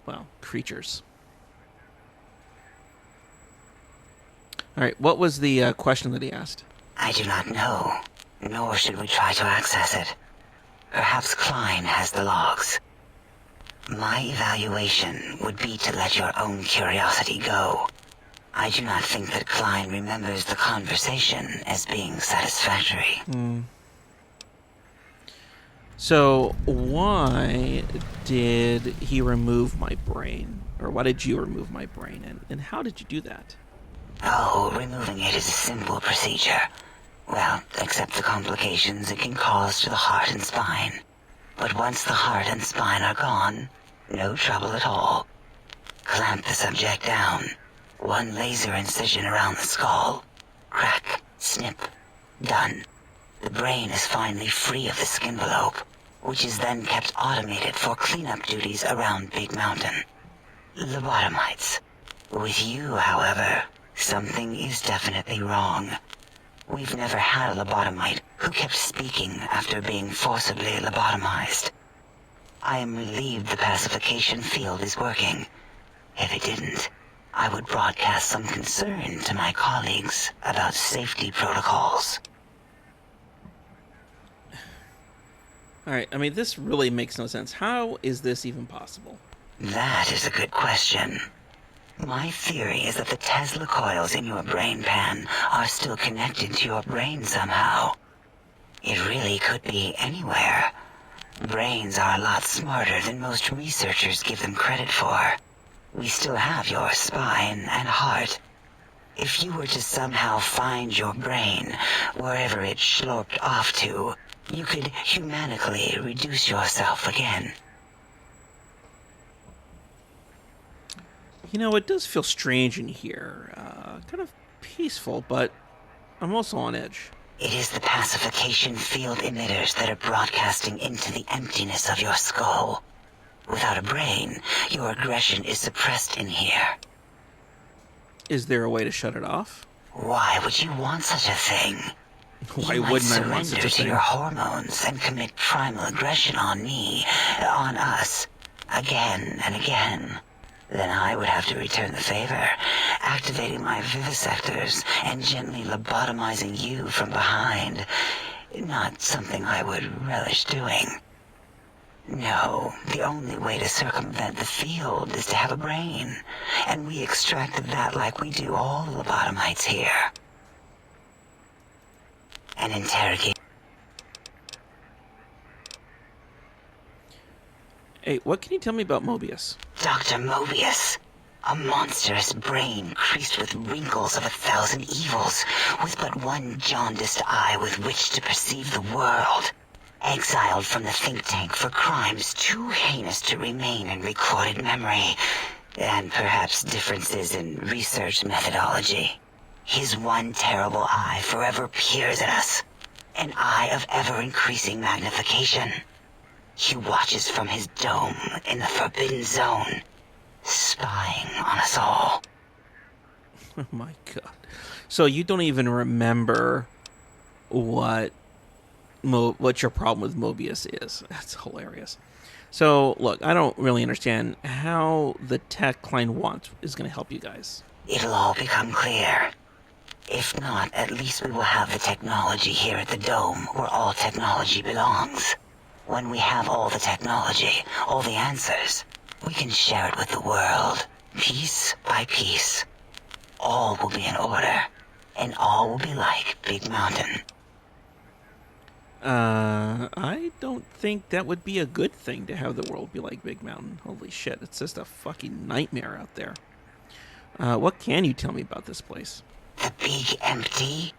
well, creatures. All right, what was the question that he asked? I do not know, nor should we try to access it. Perhaps Klein has the logs. My evaluation would be to let your own curiosity go. I do not think that Klein remembers the conversation as being satisfactory. So, why did he remove my brain? Or why did you remove my brain? And how did you do that? Oh, removing it is a simple procedure. Well, except the complications it can cause to the heart and spine. But once the heart and spine are gone, no trouble at all. Clamp the subject down. One laser incision around the skull. Crack, snip, done. The brain is finally free of the skin envelope, which is then kept automated for cleanup duties around Big Mountain. Lobotomites. With you, however, something is definitely wrong. We've never had a lobotomite who kept speaking after being forcibly lobotomized. I am relieved the pacification field is working. If it didn't, I would broadcast some concern to my colleagues about safety protocols. Alright, I mean, this really makes no sense. How is this even possible? That is a good question. My theory is that the Tesla coils in your brain pan are still connected to your brain somehow. It really could be anywhere. Brains are a lot smarter than most researchers give them credit for. We still have your spine and heart. If you were to somehow find your brain, wherever it sloped off to, you could humanically reduce yourself again. You know, it does feel strange in here. Kind of peaceful, but I'm also on edge. It is the pacification field emitters that are broadcasting into the emptiness of your skull. Without a brain, your aggression is suppressed in here. Is there a way to shut it off? Why would you want such a thing? Why you might wouldn't I want surrender such a to thing? your hormones and commit primal aggression on me, on us, again and again. Then I would have to return the favor, activating my vivisectors and gently lobotomizing you from behind. Not something I would relish doing. No, the only way to circumvent the field is to have a brain, and we extracted that like we do all the lobotomites here. And interrogate. Hey, what can you tell me about Mobius? Dr. Mobius. A monstrous brain creased with wrinkles of 1,000 evils, with but one jaundiced eye with which to perceive the world. Exiled from the think tank for crimes too heinous to remain in recorded memory, and perhaps differences in research methodology. His one terrible eye forever peers at us, an eye of ever-increasing magnification. He watches from his dome in the Forbidden Zone, spying on us all. Oh my god. So you don't even remember what your problem with Mobius is. That's hilarious. So, look, I don't really understand how the tech Klein wants is going to help you guys. It'll all become clear. If not, at least we will have the technology here at the Dome, where all technology belongs. When we have all the technology, all the answers, we can share it with the world, piece by piece. All will be in order, and all will be like Big Mountain. I don't think that would be a good thing to have the world be like Big Mountain. Holy shit, it's just a fucking nightmare out there. What can you tell me about this place? The Big Empty?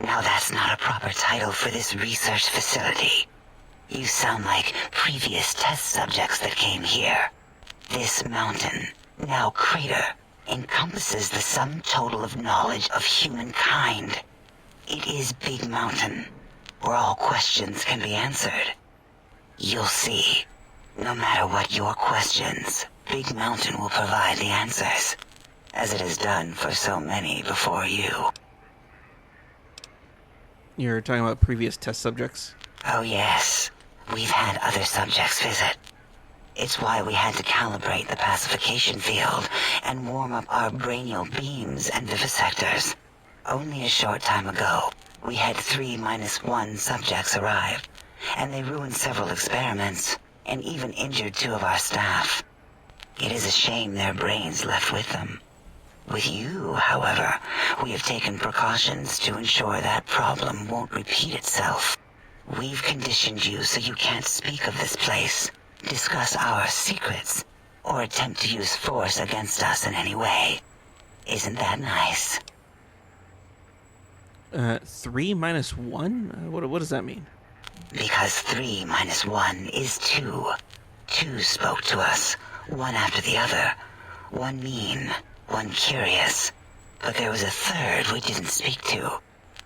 Now that's not a proper title for this research facility. You sound like previous test subjects that came here. This mountain, now crater, encompasses the sum total of knowledge of humankind. It is Big Mountain, where all questions can be answered. You'll see. No matter what your questions, Big Mountain will provide the answers, as it has done for so many before you. You're talking about previous test subjects? Oh yes, we've had other subjects visit. It's why we had to calibrate the pacification field and warm up our brainial beams and vivisectors. Only a short time ago, we had 3-1 subjects arrive, and they ruined several experiments, and even injured 2 of our staff. It is a shame their brains left with them. With you, however, we have taken precautions to ensure that problem won't repeat itself. We've conditioned you so you can't speak of this place, discuss our secrets, or attempt to use force against us in any way. Isn't that nice? 3-1? What does that mean? Because 3-1 is 2. 2 spoke to us, one after the other. One mean, one curious. But there was a third we didn't speak to.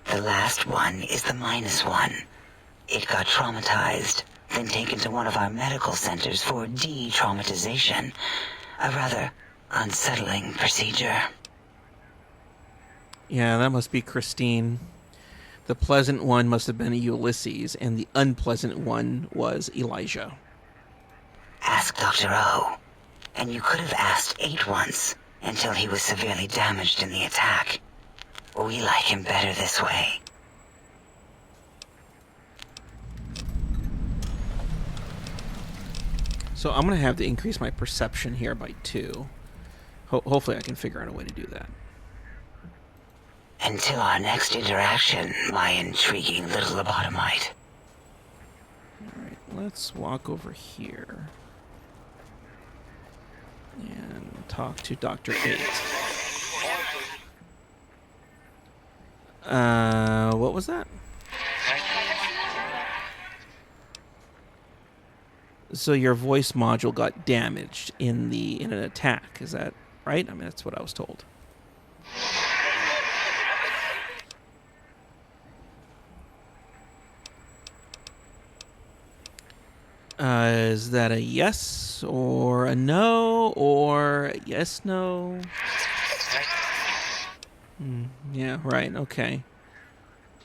The last one is the -1. It got traumatized, then taken to one of our medical centers for de-traumatization. A rather unsettling procedure. Yeah, that must be Christine. The pleasant one must have been Ulysses, and the unpleasant one was Elijah. Ask Dr. O. And you could have asked 8 once, until he was severely damaged in the attack. We like him better this way. So I'm going to have to increase my perception here by 2. Hopefully I can figure out a way to do that. Until our next interaction, my intriguing little lobotomite. Alright, let's walk over here. And talk to Dr. 8. What was that? So your voice module got damaged in an attack, is that right? I mean, that's what I was told. Is that a yes or a no or a yes, no? Yeah, right, okay.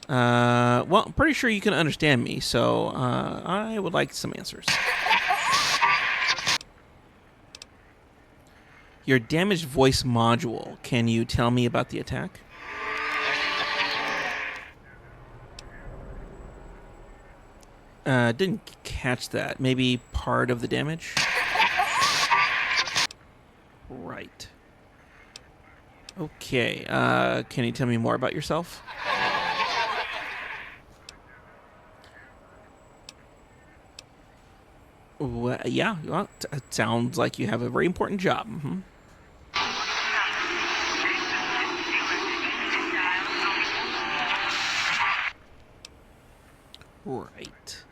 Well, I'm pretty sure you can understand me, so I would like some answers. Your damaged voice module. Can you tell me about the attack? Didn't catch that. Maybe part of the damage? Right. Okay. Can you tell me more about yourself? Well, yeah. Well, it sounds like you have a very important job. Mm-hmm. Right.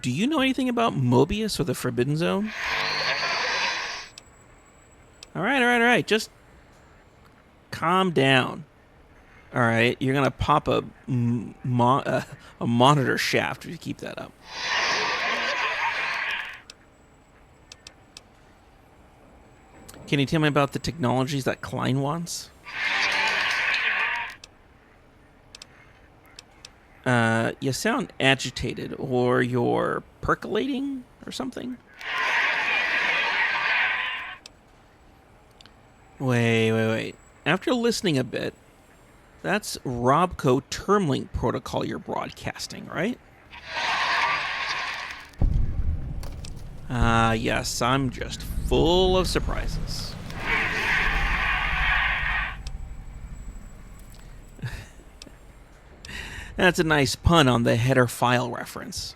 Do you know anything about Mobius or the Forbidden Zone? All right. Just calm down. All right, you're gonna pop a monitor shaft if you keep that up. Can you tell me about the technologies that Klein wants? You sound agitated, or you're percolating, or something. Wait. After listening a bit, that's Robco Termlink protocol you're broadcasting, right? Yes, I'm just full of surprises. That's a nice pun on the header file reference.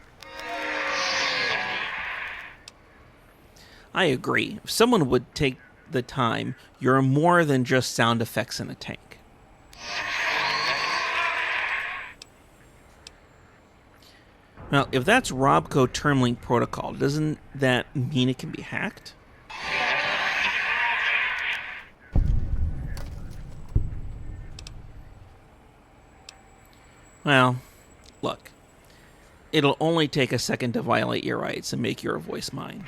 I agree. If someone would take the time, you're more than just sound effects in a tank. Well, if that's Robco Termlink protocol, doesn't that mean it can be hacked? Well, look. It'll only take a second to violate your rights and make your voice mine.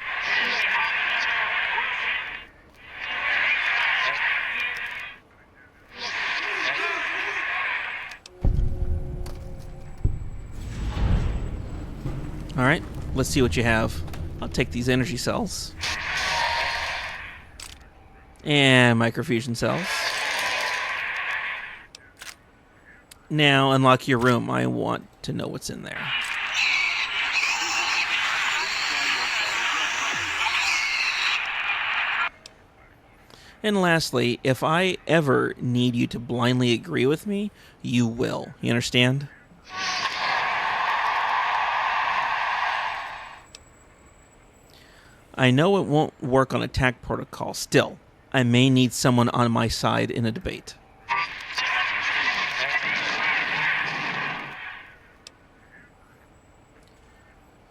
All right, let's see what you have. I'll take these energy cells. And microfusion cells. Now unlock your room. I want to know what's in there. And lastly, if I ever need you to blindly agree with me, you will. You understand? I know it won't work on attack protocol. Still, I may need someone on my side in a debate.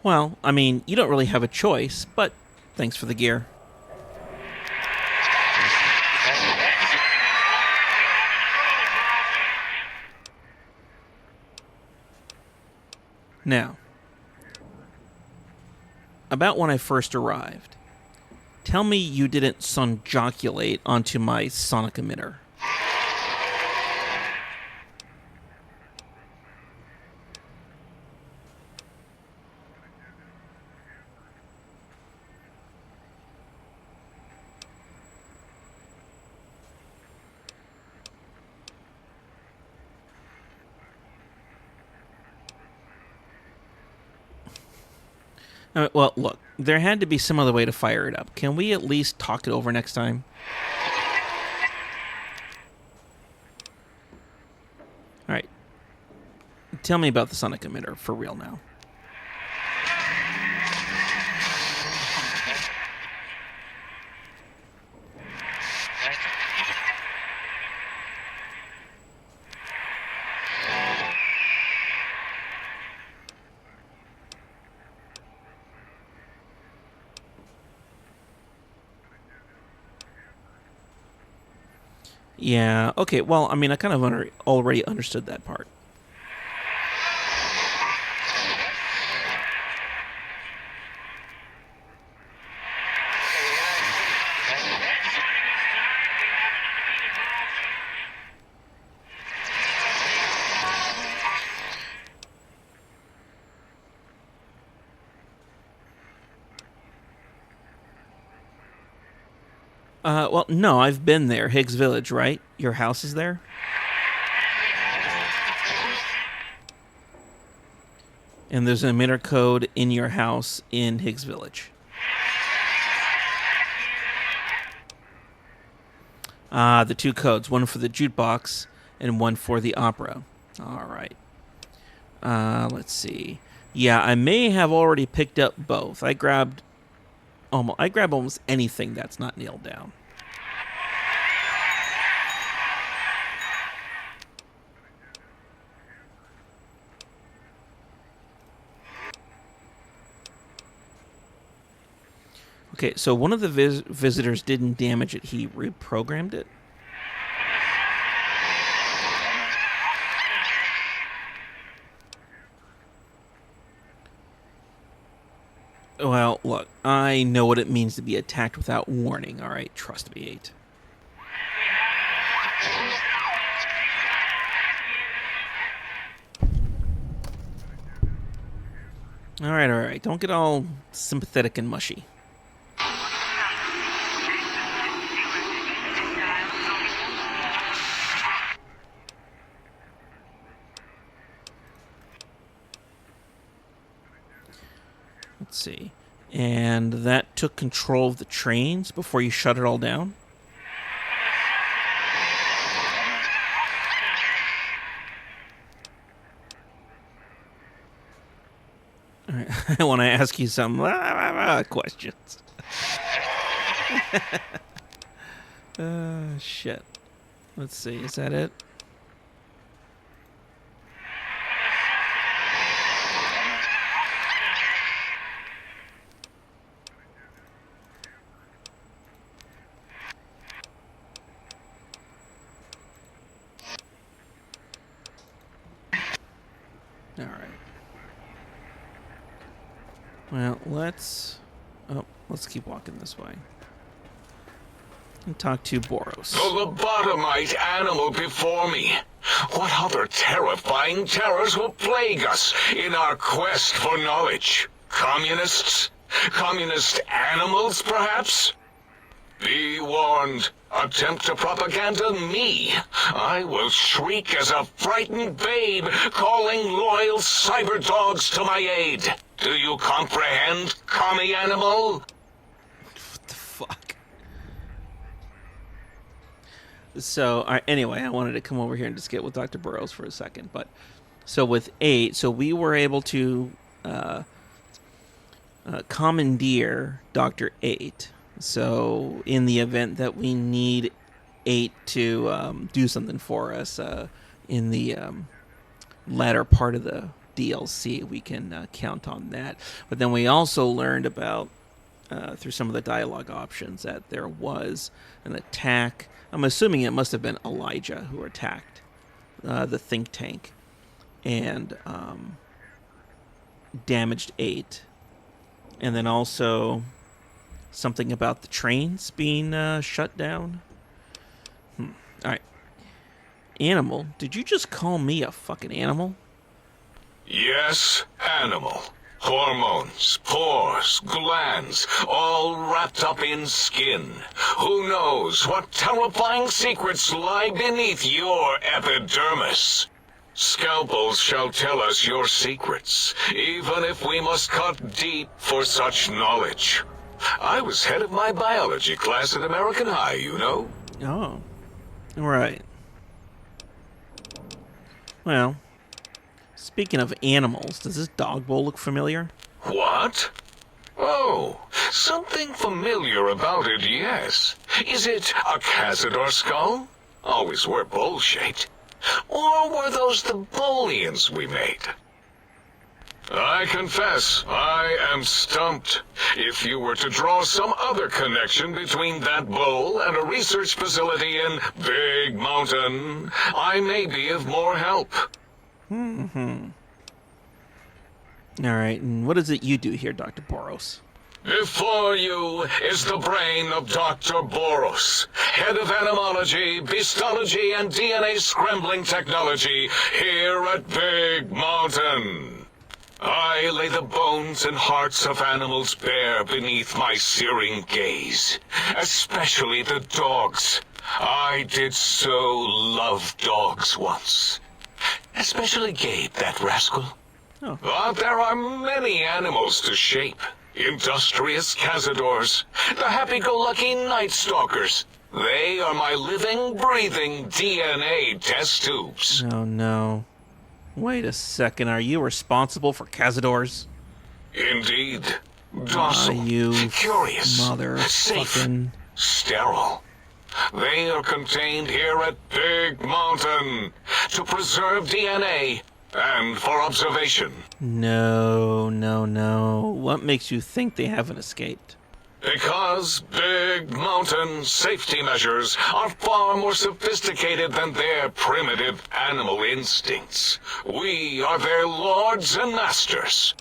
Well, I mean, you don't really have a choice, but thanks for the gear. Now, about when I first arrived, tell me you didn't sonjoculate onto my sonic emitter. Well, look, there had to be some other way to fire it up. Can we at least talk it over next time? All right. Tell me about the sonic emitter for real now. Yeah, okay, well, I mean, I kind of already understood that part. Well, no, I've been there. Higgs Village, right? Your house is there? And there's an emitter code in your house in Higgs Village. The two codes, one for the jukebox and one for the opera. All right. Let's see. Yeah, I may have already picked up both. I grab almost anything that's not nailed down. Okay, so one of the visitors didn't damage it. He reprogrammed it. Well, look, I know what it means to be attacked without warning, all right? Trust me, 8. All right. Don't get all sympathetic and mushy. Let's see. And that took control of the trains before you shut it all down? All right. I want to ask you some questions. Shit. Let's see. Is that it? All right. Well, let's keep walking this way. And talk to Borous. The lobotomite animal before me. What other terrifying terrors will plague us in our quest for knowledge? Communists? Communist animals, perhaps? Be warned. Attempt to propaganda me. I will shriek as a frightened babe, calling loyal cyber dogs to my aid. Do you comprehend, commie animal? What the fuck? So, anyway, I wanted to come over here and just get with Dr. Borous for a second. But so with 8, so we were able to commandeer Dr. 8. So in the event that we need 8 to do something for us in the latter part of the DLC, we can count on that. But then we also learned about, through some of the dialogue options, that there was an attack. I'm assuming it must have been Elijah who attacked the think tank and damaged 8. And then also something about the trains being shut down. All right. Animal? Did you just call me a fucking animal? Yes, animal. Hormones, pores, glands, all wrapped up in skin. Who knows what terrifying secrets lie beneath your epidermis? Scalpels shall tell us your secrets, even if we must cut deep for such knowledge. I was head of my biology class at American High, you know. Oh. Right. Well, speaking of animals, does this dog bowl look familiar? What? Oh, something familiar about it, yes. Is it a Cazador skull? Always were bowl-shaped. Or were those the Bolians we made? I confess, I am stumped. If you were to draw some other connection between that bowl and a research facility in Big Mountain, I may be of more help. All right, and what is it you do here, Dr. Borous? Before you is the brain of Dr. Borous, head of animology, beastology, and DNA scrambling technology here at Big Mountain. I lay the bones and hearts of animals bare beneath my searing gaze, especially the dogs. I did so love dogs once. Especially Gabe, that rascal. Oh. But there are many animals to shape. Industrious cazadors, the happy-go-lucky night stalkers. They are my living, breathing DNA test tubes. Oh, no. Wait a second. Are you responsible for cazadors? Indeed. Docile, You curious, motherfucking... safe, sterile. They are contained here at Big Mountain to preserve DNA and for observation. No, no, no. What makes you think they haven't escaped? Because Big Mountain safety measures are far more sophisticated than their primitive animal instincts. We are their lords and masters.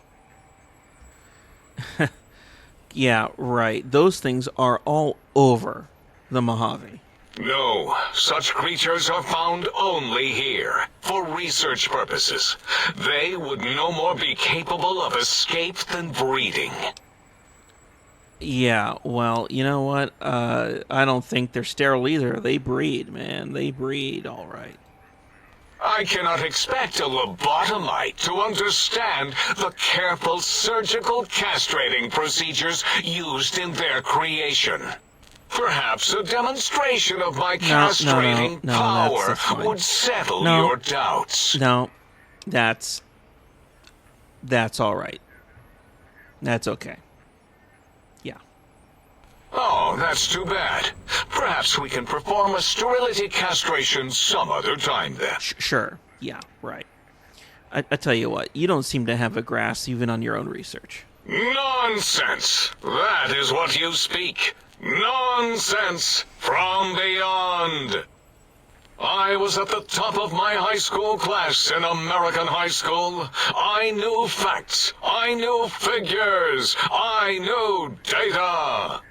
Yeah, right. Those things are all over the Mojave. No, such creatures are found only here, for research purposes. They would no more be capable of escape than breeding. Yeah, well, you know what? I don't think they're sterile either. They breed, man. They breed, all right. I cannot expect a lobotomite to understand the careful surgical castrating procedures used in their creation. Perhaps a demonstration of my castrating power would settle your doubts. No, that's all right. That's okay. Yeah. Oh, that's too bad. Perhaps we can perform a sterility castration some other time then. Sure. Yeah, right. I tell you what, you don't seem to have a grasp even on your own research. Nonsense! That is what you speak. Nonsense from beyond. I was at the top of my high school class in American high school. I knew facts. I knew figures. I knew data.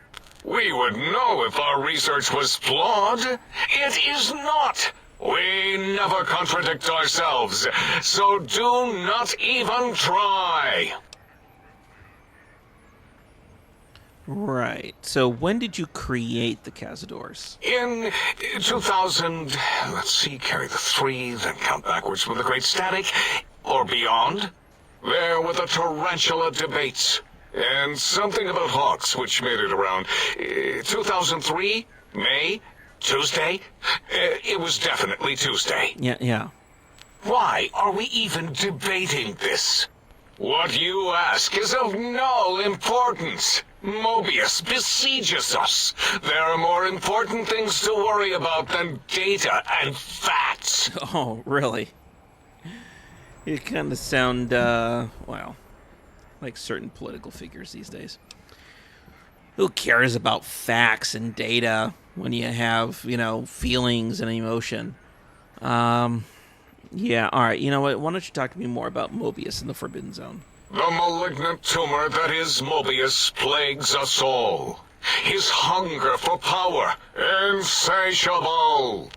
We would know if our research was flawed. It is not. We never contradict ourselves, so do not even try. Right. So when did you create the Cazadors? In 2000, let's see, carry the 3, then count backwards with the great static, or beyond. There were the tarantula debates, and something about hawks, which made it around 2003, May, Tuesday. It was definitely Tuesday. Yeah. Why are we even debating this? What you ask is of no importance. Mobius besieges us. There are more important things to worry about than data and facts. Oh, really? You kind of sound, well, like certain political figures these days. Who cares about facts and data when you have, feelings and emotion? Yeah, alright, you know what? Why don't you talk to me more about Mobius in the Forbidden Zone? The malignant tumor that is Mobius plagues us all. His hunger for power, insatiable.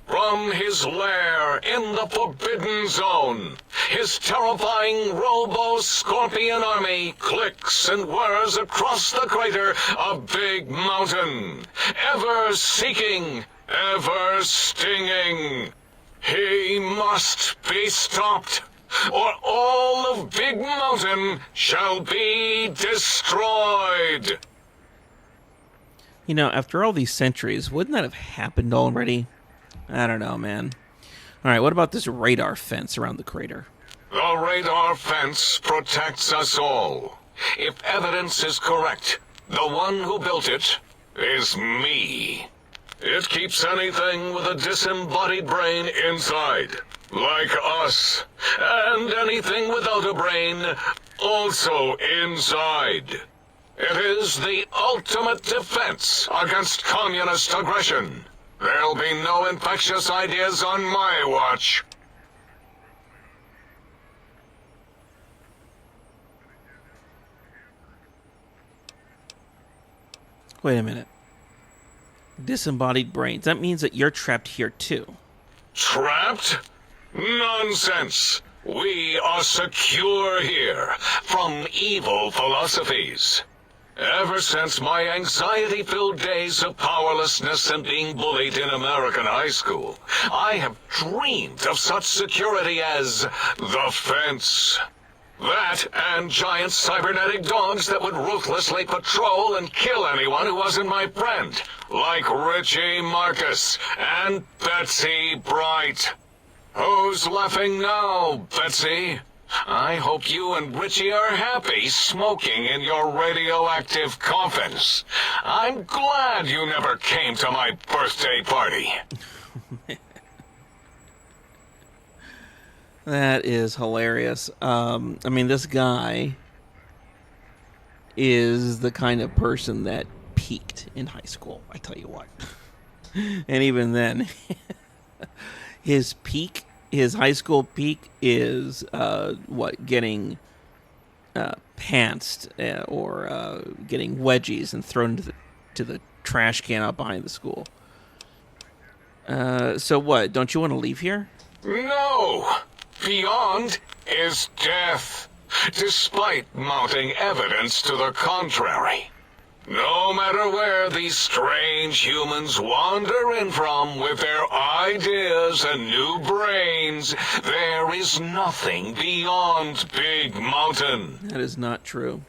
From his lair in the Forbidden Zone, his terrifying robo-scorpion army clicks and whirs across the crater of Big Mountain, ever seeking, ever stinging. He must be stopped, or all of Big Mountain shall be destroyed. After all these centuries, wouldn't that have happened already? I don't know, man. Alright, what about this radar fence around the crater? The radar fence protects us all. If evidence is correct, the one who built it is me. It keeps anything with a disembodied brain inside, like us, and anything without a brain also inside. It is the ultimate defense against communist aggression. There'll be no infectious ideas on my watch. Wait a minute. Disembodied brains. That means that you're trapped here too. Trapped? Nonsense! We are secure here from evil philosophies. Ever since my anxiety-filled days of powerlessness and being bullied in American high school, I have dreamed of such security as the fence. That and giant cybernetic dogs that would ruthlessly patrol and kill anyone who wasn't my friend, like Richie Marcus and Betsy Bright. Who's laughing now, Betsy? I hope you and Richie are happy smoking in your radioactive coffins. I'm glad you never came to my birthday party. That is hilarious. I mean, this guy is the kind of person that peaked in high school, I tell you what. And even then, his high school peak is, getting pantsed or getting wedgies and thrown to the trash can out behind the school. So what, don't you want to leave here? No! Beyond is death, despite mounting evidence to the contrary. No matter where these strange humans wander in from with their ideas and new brains, there is nothing beyond Big Mountain. That is not true.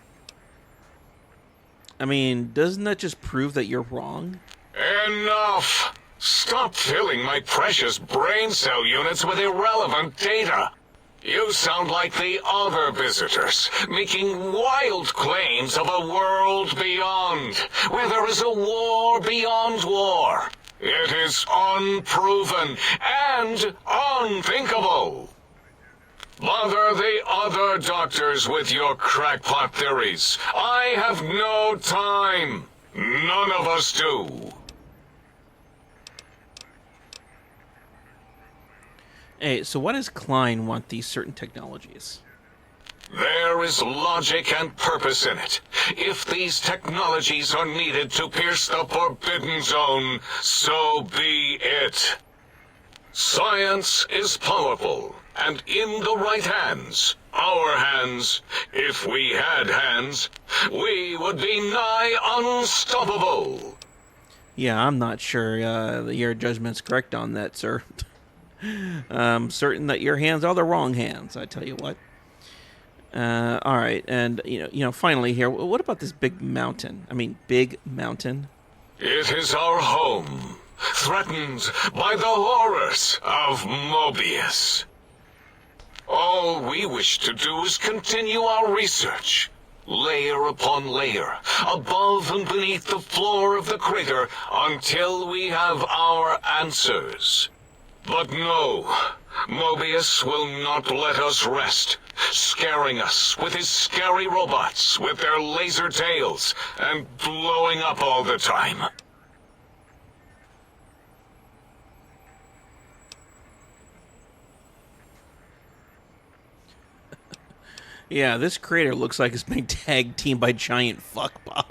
I mean, doesn't that just prove that you're wrong? Enough! Stop filling my precious brain cell units with irrelevant data. You sound like the other visitors, making wild claims of a world beyond, where there is a war beyond war. It is unproven and unthinkable. Bother the other doctors with your crackpot theories. I have no time. None of us do. Hey, so why does Klein want these certain technologies? There is logic and purpose in it. If these technologies are needed to pierce the forbidden zone, so be it. Science is powerful, and in the right hands, our hands, if we had hands, we would be nigh unstoppable. Yeah, I'm not sure your judgment's correct on that, sir. I'm certain that your hands are the wrong hands, I tell you what. All right, and finally here, what about this big mountain? I mean, Big Mountain. It is our home, threatened by the horrors of Mobius. All we wish to do is continue our research, layer upon layer, above and beneath the floor of the crater, until we have our answers. But no, Mobius will not let us rest, scaring us with his scary robots with their laser tails and blowing up all the time. Yeah, this crater looks like it's being tag teamed by giant fuckbots.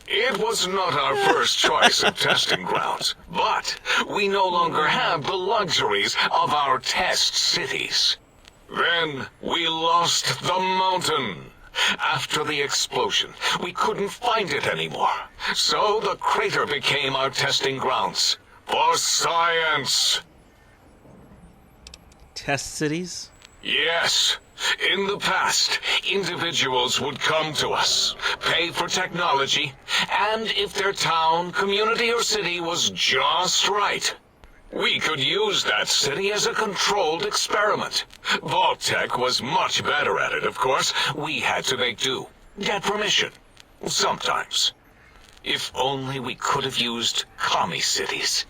It was not our first choice of testing grounds, but we no longer have the luxuries of our test cities. Then we lost the mountain. After the explosion, we couldn't find it anymore, so the crater became our testing grounds for science. Test cities? Yes. In the past, individuals would come to us, pay for technology, and if their town, community, or city was just right, we could use that city as a controlled experiment. Vault-Tec was much better at it, of course. We had to make do, get permission, sometimes. If only we could have used commie cities.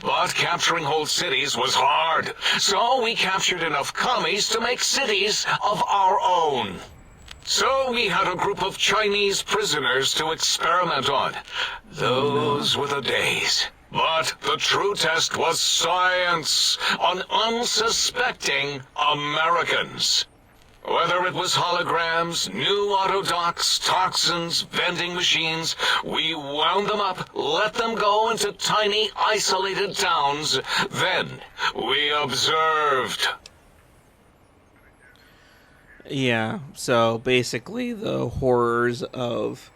But capturing whole cities was hard, so we captured enough commies to make cities of our own. So we had a group of Chinese prisoners to experiment on. Those were the days. But the true test was science on unsuspecting Americans. Whether it was holograms, new autodocs, toxins, vending machines, we wound them up, let them go into tiny, isolated towns. Then we observed. Yeah, so basically the horrors of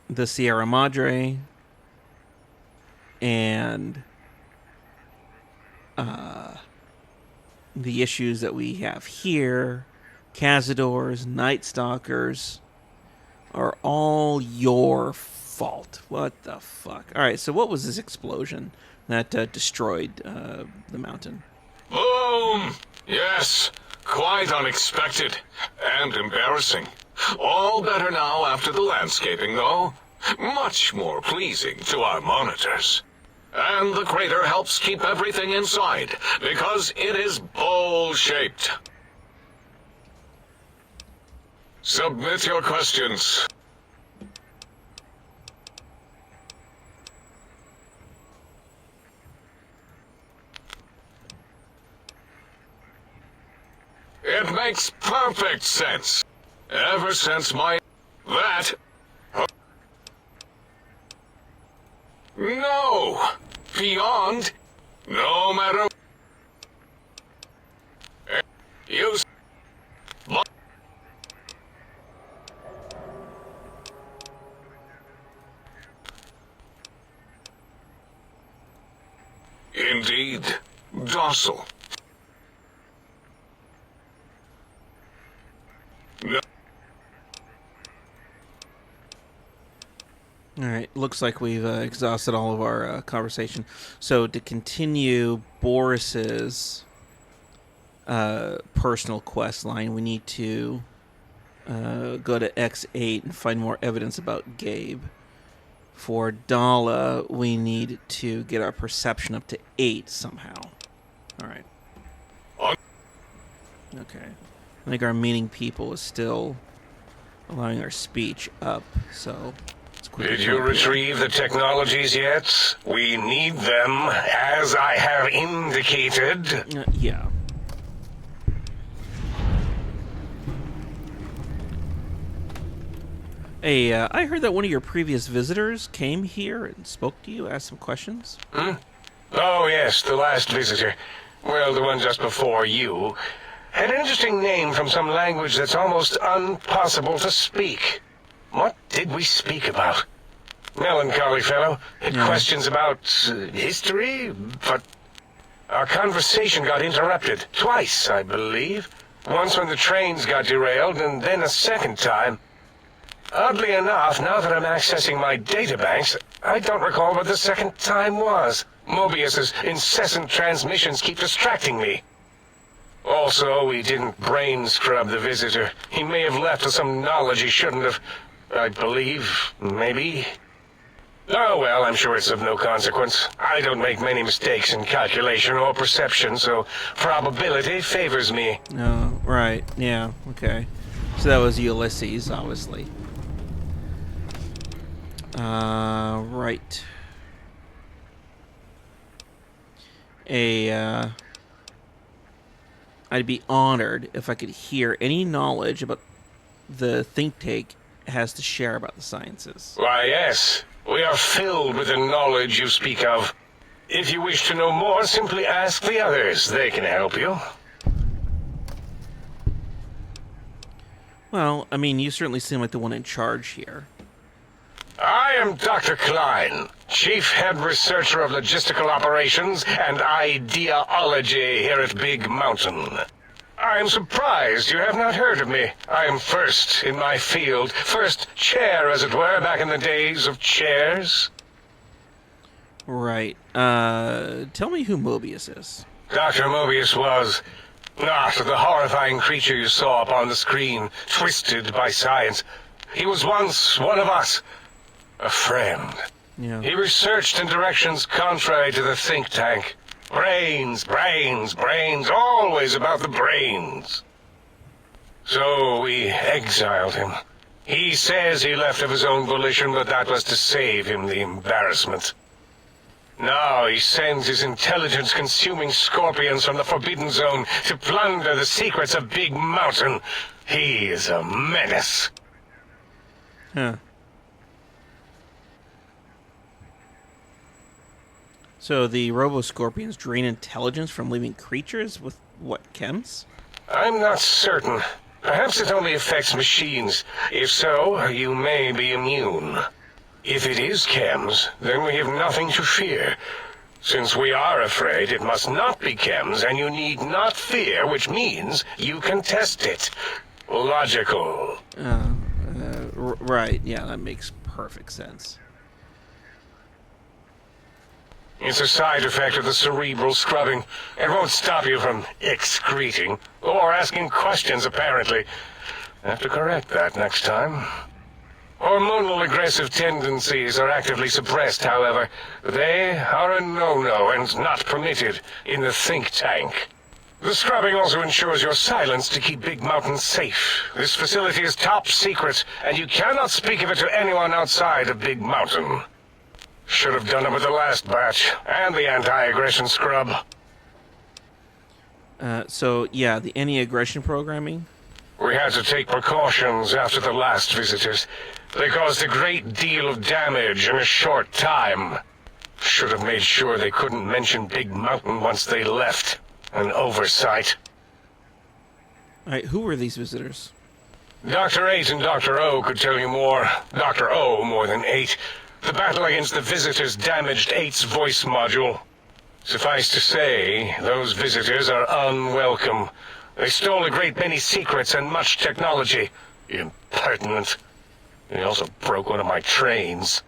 the Sierra Madre and the issues that we have here, Cazadors, Night Stalkers, are all your fault. What the fuck? Alright, so what was this explosion that destroyed the mountain? Boom! Yes, quite unexpected and embarrassing. All better now after the landscaping, though. Much more pleasing to our monitors. And the crater helps keep everything inside, because it is bowl-shaped. Submit your questions. It makes perfect sense. Ever since that... No! Beyond... No matter... You... Indeed. Docile. No. Alright, looks like we've exhausted all of our conversation. So to continue Boros's personal quest line, we need to go to X8 and find more evidence about Gabe. For Dala, we need to get our perception up to 8 somehow. Alright. Okay. I think our meaning people is still allowing our speech up, so... Did you retrieve the technologies yet? We need them, as I have indicated. Yeah. Hey, I heard that one of your previous visitors came here and spoke to you, asked some questions. Hmm? Oh, yes, the last visitor. Well, the one just before you. Had an interesting name from some language that's almost impossible to speak. What did we speak about? Melancholy fellow. Had questions about history, but our conversation got interrupted twice, I believe. Once when the trains got derailed, and then a second time. Oddly enough, now that I'm accessing my databanks, I don't recall what the second time was. Mobius's incessant transmissions keep distracting me. Also, we didn't brain scrub the visitor. He may have left with some knowledge he shouldn't have. I believe, maybe. Oh, well, I'm sure it's of no consequence. I don't make many mistakes in calculation or perception, so probability favors me. Oh, right. Yeah, okay. So that was Ulysses, obviously. Right. I'd be honored if I could hear any knowledge about the think tank has to share about the sciences. Why, yes. We are filled with the knowledge you speak of. If you wish to know more, simply ask the others. They can help you. Well, I mean, you certainly seem like the one in charge here. I am Dr. Klein, Chief Head Researcher of Logistical Operations and Ideology here at Big Mountain. I am surprised you have not heard of me. I am first in my field, first chair, as it were, back in the days of chairs. Right. Tell me who Mobius is. Dr. Mobius was not the horrifying creature you saw upon the screen, twisted by science. He was once one of us. A friend. Yeah. He researched in directions contrary to the think tank. Brains, brains, brains, always about the brains. So we exiled him. He says he left of his own volition, but that was to save him the embarrassment. Now he sends his intelligence-consuming scorpions from the Forbidden Zone to plunder the secrets of Big Mountain. He is a menace. Huh. So the Robo-Scorpions drain intelligence from living creatures with, what, chems? I'm not certain. Perhaps it only affects machines. If so, you may be immune. If it is chems, then we have nothing to fear. Since we are afraid, it must not be chems, and you need not fear, which means you can test it. Logical. Right, yeah, that makes perfect sense. It's a side effect of the cerebral scrubbing. It won't stop you from excreting, or asking questions, apparently. Have to correct that next time. Hormonal aggressive tendencies are actively suppressed, however. They are a no-no and not permitted in the think tank. The scrubbing also ensures your silence to keep Big Mountain safe. This facility is top secret, and you cannot speak of it to anyone outside of Big Mountain. Should have done it with the last batch, and the anti-aggression scrub. So, yeah, the anti-aggression programming? We had to take precautions after the last visitors. They caused a great deal of damage in a short time. Should have made sure they couldn't mention Big Mountain once they left. An oversight. Alright, who were these visitors? Dr. 8 and Dr. O could tell you more. Dr. O more than 8. The battle against the visitors damaged 8's voice module. Suffice to say, those visitors are unwelcome. They stole a great many secrets and much technology. Impertinent. They also broke one of my trains.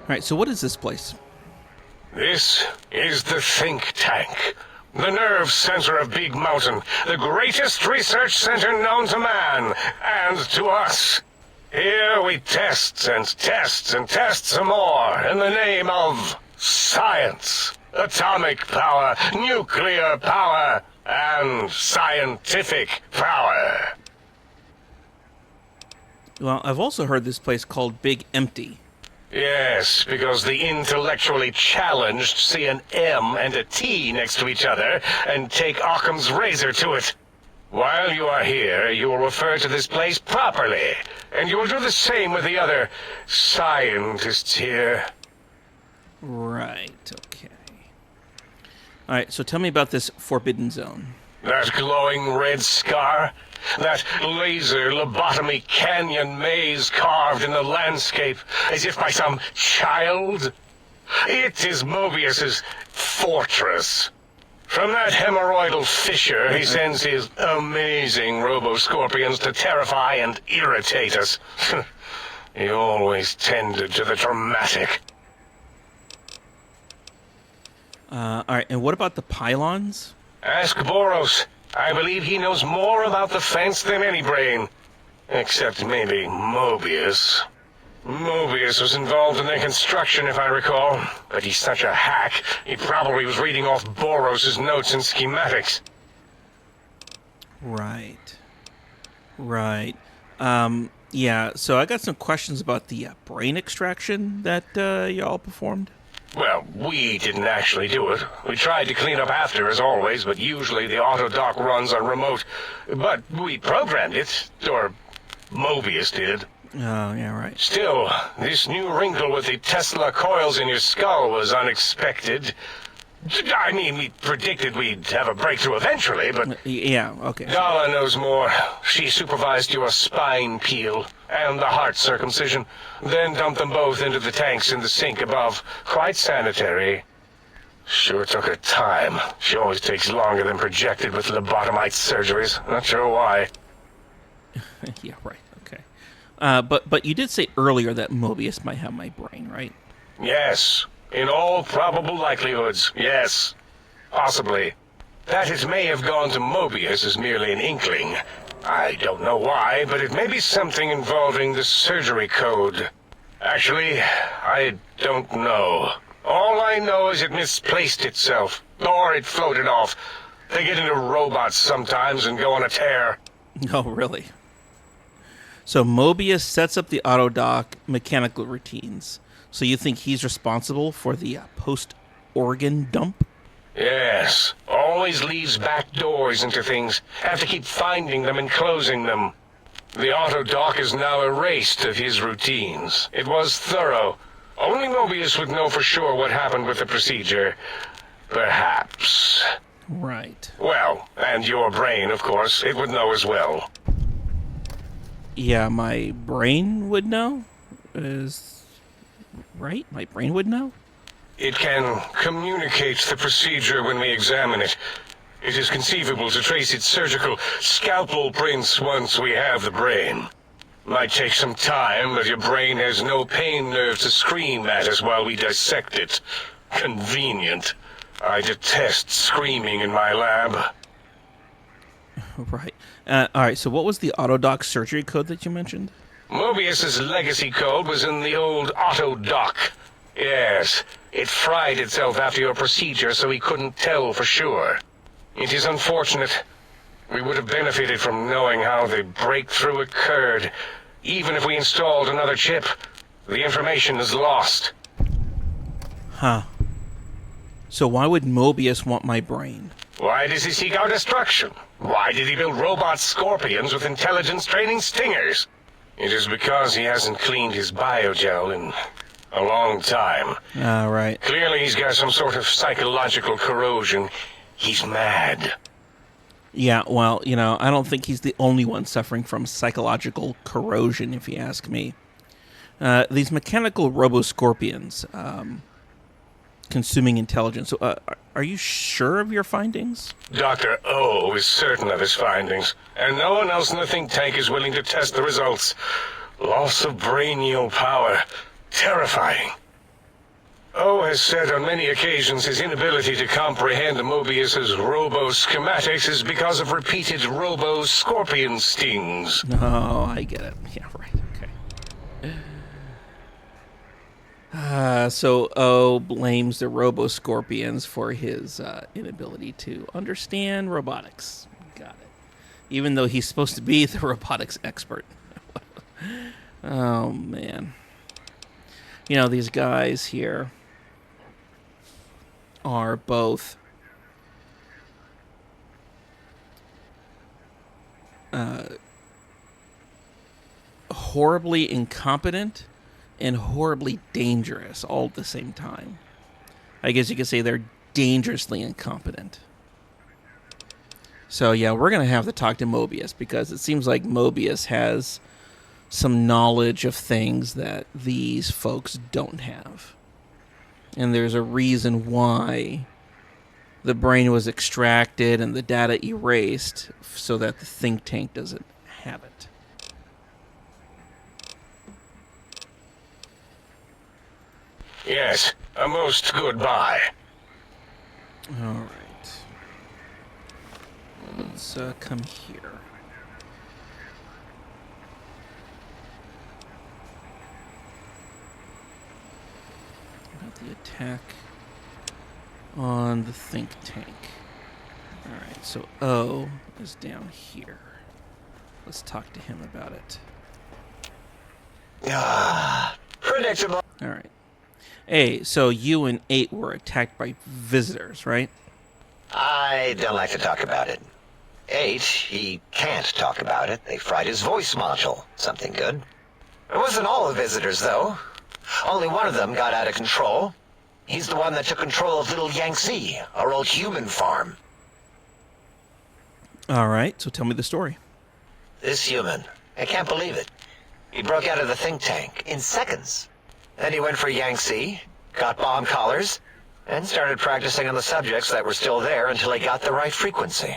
Alright, so what is this place? This is the think tank. The nerve center of Big Mountain. The greatest research center known to man. And to us. Here we test and test and test some more in the name of science, atomic power, nuclear power, and scientific power. Well, I've also heard this place called Big Empty. Yes, because the intellectually challenged see an M and a T next to each other and take Occam's razor to it. While you are here, you will refer to this place properly, and you will do the same with the other scientists here. Right, okay. Alright, so tell me about this Forbidden Zone. That glowing red scar? That laser lobotomy canyon maze carved in the landscape as if by some child? It is Mobius's fortress. From that hemorrhoidal fissure, he sends his amazing robo-scorpions to terrify and irritate us. He always tended to the dramatic. Alright, and what about the pylons? Ask Borous. I believe he knows more about the fence than any brain. Except maybe Mobius. Mobius was involved in their construction, if I recall. But he's such a hack, he probably was reading off Borous' notes and schematics. Right. Right. Yeah, so I got some questions about the brain extraction that y'all performed. Well, we didn't actually do it. We tried to clean up after, as always, but usually the auto-dock runs on remote. But we programmed it, or Mobius did. Oh, yeah, right. Still, this new wrinkle with the Tesla coils in your skull was unexpected. I mean, we predicted we'd have a breakthrough eventually, but... Yeah, okay. Dala knows more. She supervised your spine peel and the heart circumcision, then dumped them both into the tanks in the sink above. Quite sanitary. Sure took her time. She always takes longer than projected with lobotomite surgeries. Not sure why. Yeah, right, okay. But you did say earlier that Mobius might have my brain, right? Yes. In all probable likelihoods, yes. Possibly. That it may have gone to Mobius is merely an inkling. I don't know why, but it may be something involving the surgery code. Actually, I don't know. All I know is it misplaced itself, or it floated off. They get into robots sometimes and go on a tear. Oh, really? So Mobius sets up the auto-dock mechanical routines. So you think he's responsible for the post-organ dump? Yes. All always leaves back doors into things. Have to keep finding them and closing them. The auto-dock is now erased of his routines. It was thorough. Only Mobius would know for sure what happened with the procedure. Perhaps. Right. Well, and your brain, of course, it would know as well. Yeah, my brain would know? Is... right? My brain would know? It can communicate the procedure when we examine it. It is conceivable to trace its surgical scalpel prints once we have the brain. Might take some time, but your brain has no pain nerve to scream at us while we dissect it. Convenient. I detest screaming in my lab. Right. Alright, so what was the Autodoc surgery code that you mentioned? Mobius's legacy code was in the old auto-dock. Yes, it fried itself after your procedure, so he couldn't tell for sure. It is unfortunate. We would have benefited from knowing how the breakthrough occurred. Even if we installed another chip, the information is lost. Huh. So why would Mobius want my brain? Why does he seek our destruction? Why did he build robot scorpions with intelligence training stingers? It is because he hasn't cleaned his biogel in a long time. Right. Clearly he's got some sort of psychological corrosion. He's mad. Yeah, well, you know, I don't think he's the only one suffering from psychological corrosion, if you ask me. These mechanical robo-scorpions, consuming intelligence. Are you sure of your findings? Dr. O is certain of his findings, and no one else in the think tank is willing to test the results. Loss of brainial power. Terrifying. O has said on many occasions his inability to comprehend Mobius's robo-schematics is because of repeated robo-scorpion stings. Oh, I get it. Yeah, right, okay. So O blames the robo-scorpions for his inability to understand robotics. Got it. Even though he's supposed to be the robotics expert. Oh, man. You know, these guys here are both horribly incompetent and horribly dangerous all at the same time. I guess you could say they're dangerously incompetent. So yeah, we're going to have to talk to Mobius because it seems like Mobius has some knowledge of things that these folks don't have. And there's a reason why the brain was extracted and the data erased so that the think tank doesn't have it. Yes, a most good buy. All right. Let's come here. About the attack on the think tank. All right, so O is down here. Let's talk to him about it. Predictable. All right. Hey, so you and 8 were attacked by visitors, right? I don't like to talk about it. 8, he can't talk about it. They fried his voice module. Something good. It wasn't all the visitors, though. Only one of them got out of control. He's the one that took control of Little Yangtze, our old human farm. All right, so tell me the story. This human, I can't believe it. He broke out of the think tank in seconds. Then he went for Yangtze, got bomb collars, and started practicing on the subjects that were still there until he got the right frequency.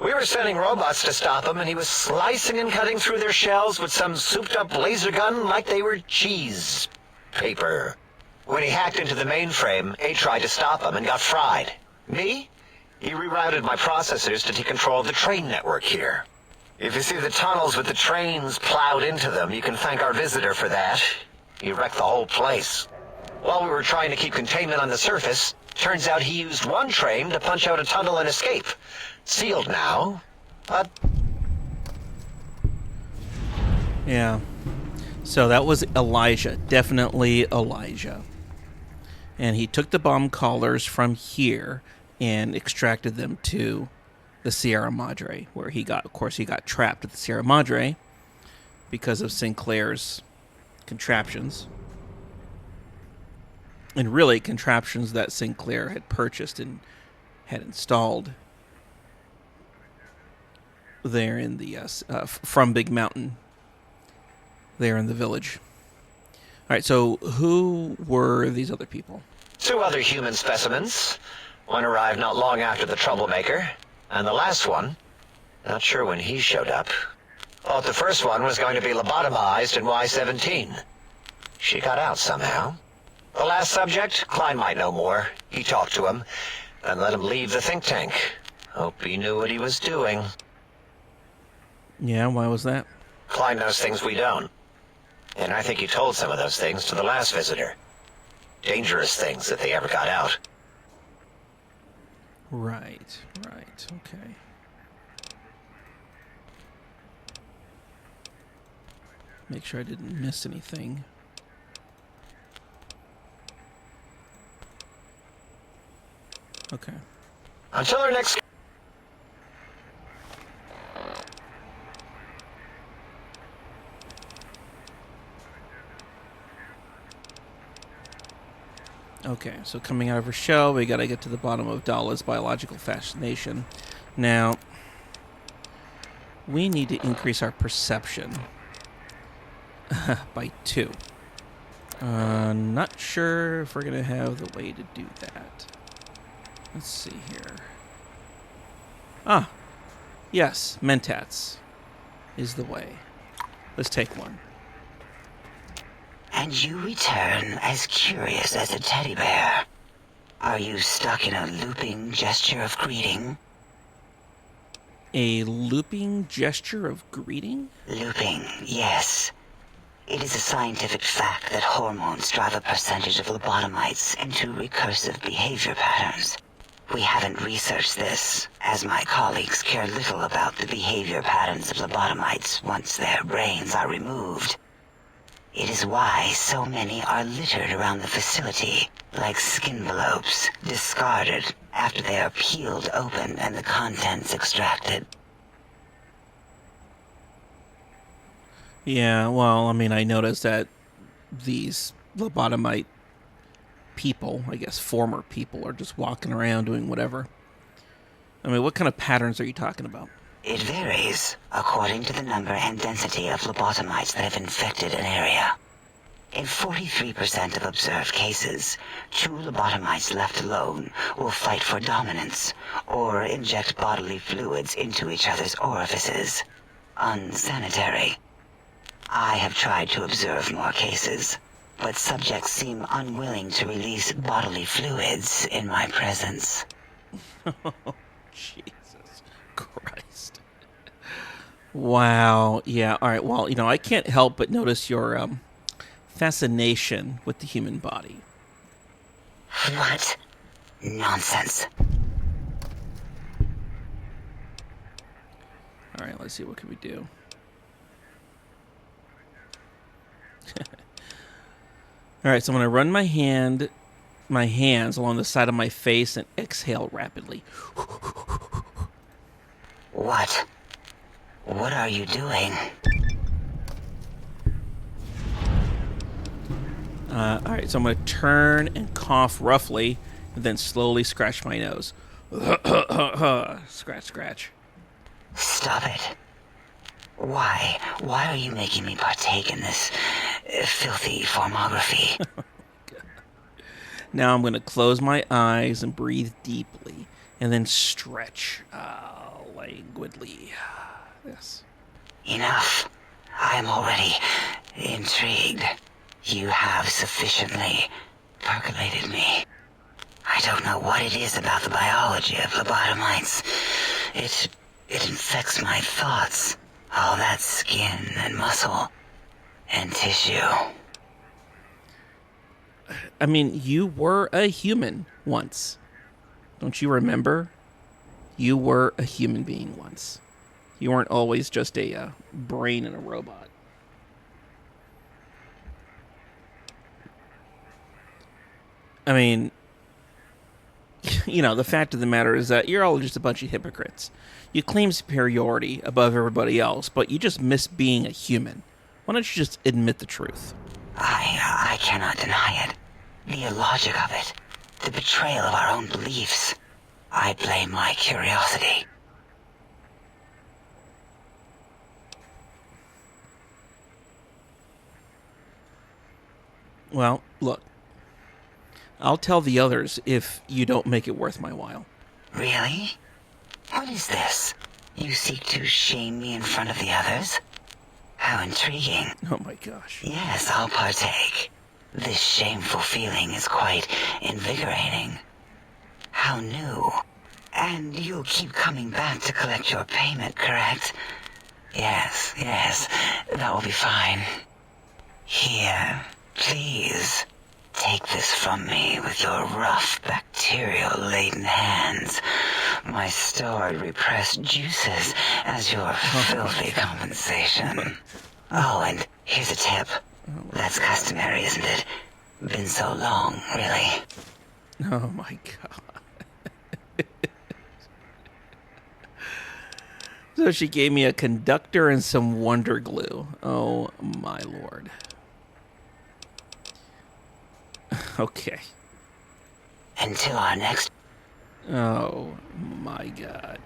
We were sending robots to stop him, and he was slicing and cutting through their shells with some souped-up laser gun like they were cheese paper. When he hacked into the mainframe, 8 tried to stop him and got fried. Me? He rerouted my processors to take control of the train network here. If you see the tunnels with the trains plowed into them, you can thank our visitor for that. He wrecked the whole place. While we were trying to keep containment on the surface, turns out he used one train to punch out a tunnel and escape. Sealed now, but... Yeah. So that was Elijah. Definitely Elijah. And he took the bomb collars from here and extracted them to the Sierra Madre, where he got trapped at the Sierra Madre because of Sinclair's contraptions. And really, contraptions that Sinclair had purchased and had installed there in the from Big Mountain, there in the village. All right, so who were these other people? 2 other human specimens. One arrived not long after the troublemaker, and the last one, not sure when he showed up. Thought the first one was going to be lobotomized in Y-17. She got out somehow. The last subject, Klein might know more. He talked to him, and let him leave the think tank. Hope he knew what he was doing. Yeah, why was that? Klein knows things we don't. And I think he told some of those things to the last visitor. Dangerous things if they ever got out. Right, okay. Make sure I didn't miss anything. Okay. Until our next... Okay, so coming out of her shell, we gotta get to the bottom of Dala's biological fascination. Now, we need to increase our perception by 2. Not sure if we're gonna have the way to do that. Let's see here. Ah, yes, mentats is the way. Let's take one. And you return as curious as a teddy bear. Are you stuck in a looping gesture of greeting? A looping gesture of greeting? Looping, yes. It is a scientific fact that hormones drive a percentage of lobotomites into recursive behavior patterns. We haven't researched this, as my colleagues care little about the behavior patterns of lobotomites once their brains are removed. It is why so many are littered around the facility, like skinvelopes, discarded after they are peeled open and the contents extracted. Yeah, well, I mean, I noticed that these lobotomite people, I guess former people, are just walking around doing whatever. I mean, what kind of patterns are you talking about? It varies according to the number and density of lobotomites that have infected an area. In 43% of observed cases, 2 lobotomites left alone will fight for dominance or inject bodily fluids into each other's orifices. Unsanitary. I have tried to observe more cases, but subjects seem unwilling to release bodily fluids in my presence. Jesus Christ. Wow. Yeah, all right. Well, I can't help but notice your fascination with the human body. What? Nonsense. All right, let's see. What can we do? All right, so I'm going to run my hands along the side of my face and exhale rapidly. What? What are you doing? All right, so I'm going to turn and cough roughly, and then slowly scratch my nose. Scratch, scratch. Stop it. Why? Why are you making me partake in this filthy formography? Now I'm going to close my eyes and breathe deeply, and then stretch languidly. Yes. Enough. I am already intrigued. You have sufficiently percolated me. I don't know what it is about the biology of lobotomites. It infects my thoughts. All that skin and muscle and tissue. I mean, you were a human once. Don't you remember? You were a human being once. You weren't always just a brain in a robot. I mean, you know, the fact of the matter is that you're all just a bunch of hypocrites. You claim superiority above everybody else, but you just miss being a human. Why don't you just admit the truth? I cannot deny it. The illogic of it. The betrayal of our own beliefs. I blame my curiosity. Well, look. I'll tell the others if you don't make it worth my while. Really? What is this? You seek to shame me in front of the others? How intriguing. Oh my gosh. Yes, I'll partake. This shameful feeling is quite invigorating. How new. And you'll keep coming back to collect your payment, correct? Yes, that will be fine. Here, please. Take this from me with your rough, bacterial-laden hands. My stored, repressed juices as your filthy compensation. Oh, and here's a tip. That's customary, isn't it? Been so long, really. Oh my god. So she gave me a conductor and some wonder glue. Oh my lord. Okay. Until our next... Oh my god.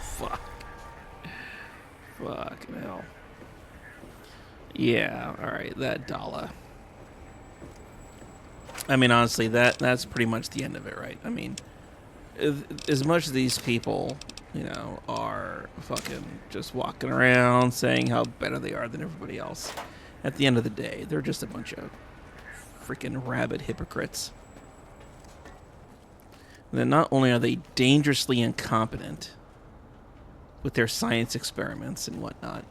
Fuck. Fuck hell. Yeah, alright, that Dala. I mean, honestly, that's pretty much the end of it, right? I mean, as much as these people, you know, are fucking just walking around saying how better they are than everybody else, at the end of the day, they're just a bunch of freaking rabid hypocrites. And then not only are they dangerously incompetent with their science experiments and whatnot,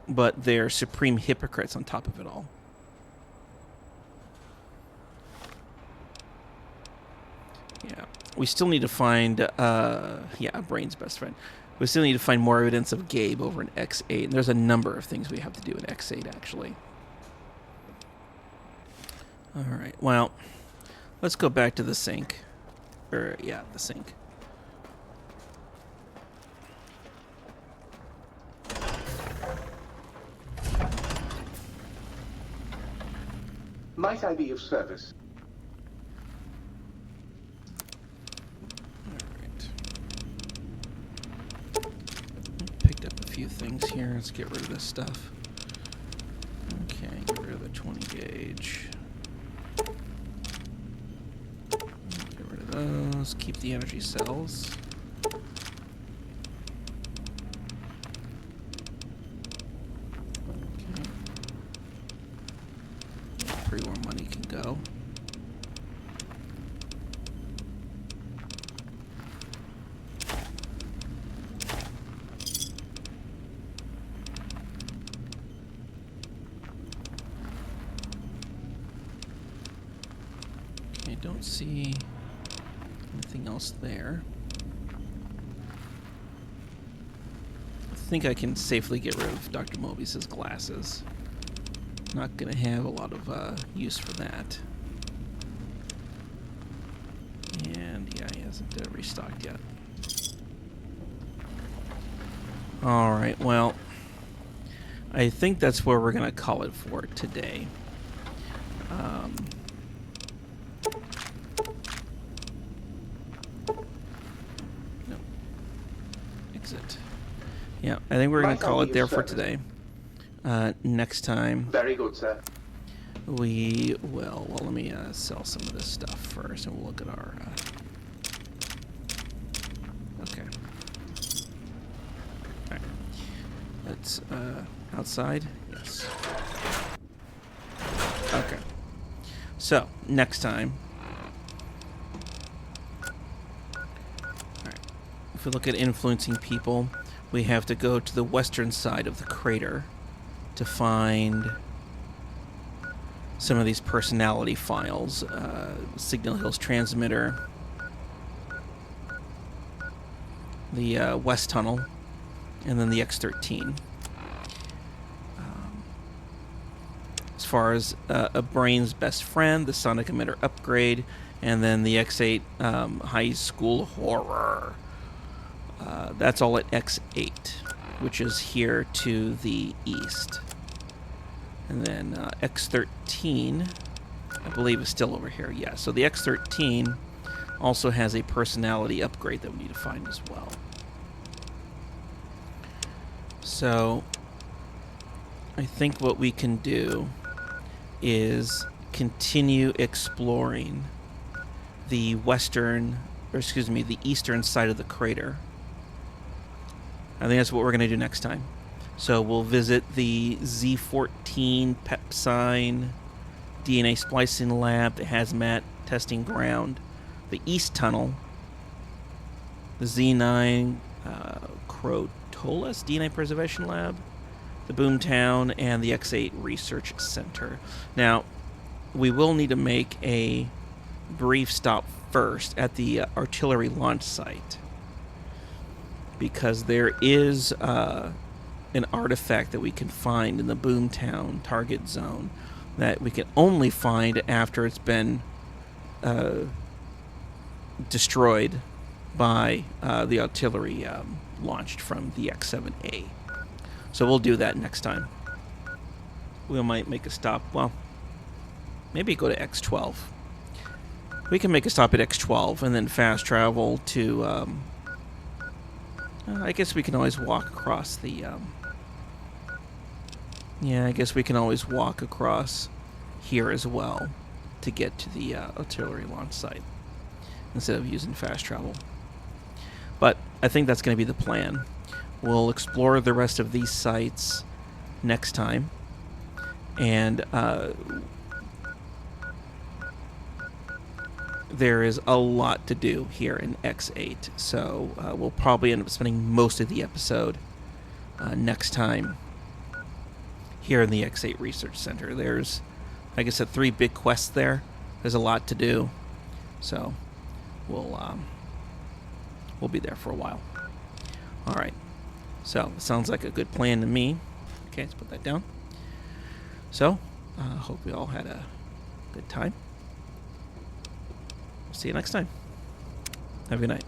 but they're supreme hypocrites on top of it all. Yeah. We still need to find, Brain's best friend. We still need to find more evidence of Gabe over in X8. And there's a number of things we have to do in X8, actually. Alright, well, let's go back to the sink. The sink. Might I be of service? Few things here. Let's get rid of this stuff. Okay, get rid of the 20 gauge. Get rid of those. Keep the energy cells. Okay. Pre-war money can go. Don't see anything else there. I think I can safely get rid of Dr. Mobius's glasses. Not gonna have a lot of use for that. And yeah, he hasn't restocked yet. Alright, well, I think that's where we're gonna call it for today. Yeah, I think we're going to call it there for today. Next time... Very good, sir. We will... Well, let me sell some of this stuff first, and we'll look at our... Okay. Alright. That's outside? Yes. Okay. So, next time... Alright. If we look at influencing people... We have to go to the western side of the crater to find some of these personality files. Signal Hills transmitter, the West Tunnel, and then the X-13. far as a brain's best friend, the sonic emitter upgrade, and then the X8 high school horror. That's all at X8, which is here to the east. And then X13, I believe, is still over here. Yeah, so the X13 also has a personality upgrade that we need to find as well. So I think what we can do is continue exploring the the eastern side of the crater. I think that's what we're going to do next time. So we'll visit the Z14 Pepsine DNA splicing lab, the hazmat testing ground, the East Tunnel, the Z9 Crotolas DNA preservation lab, the Boomtown, and the X8 Research Center. Now, we will need to make a brief stop first at the artillery launch site, because there is an artifact that we can find in the Boomtown target zone that we can only find after it's been destroyed by the artillery launched from the X7A. So we'll do that next time. We might make a stop. Well, maybe go to X12. We can make a stop at X12 and then fast travel to... I guess we can always walk across the... yeah, I guess we can always walk across here as well to get to the artillery launch site instead of using fast travel. But I think that's going to be the plan. We'll explore the rest of these sites next time, and there is a lot to do here in X8, so we'll probably end up spending most of the episode next time here in the X8 Research Center. There's, like I said, 3 big quests there. There's a lot to do, so we'll be there for a while. All right, so it sounds like a good plan to me. Okay, let's put that down. So, hope we all had a good time. See you next time. Have a good night.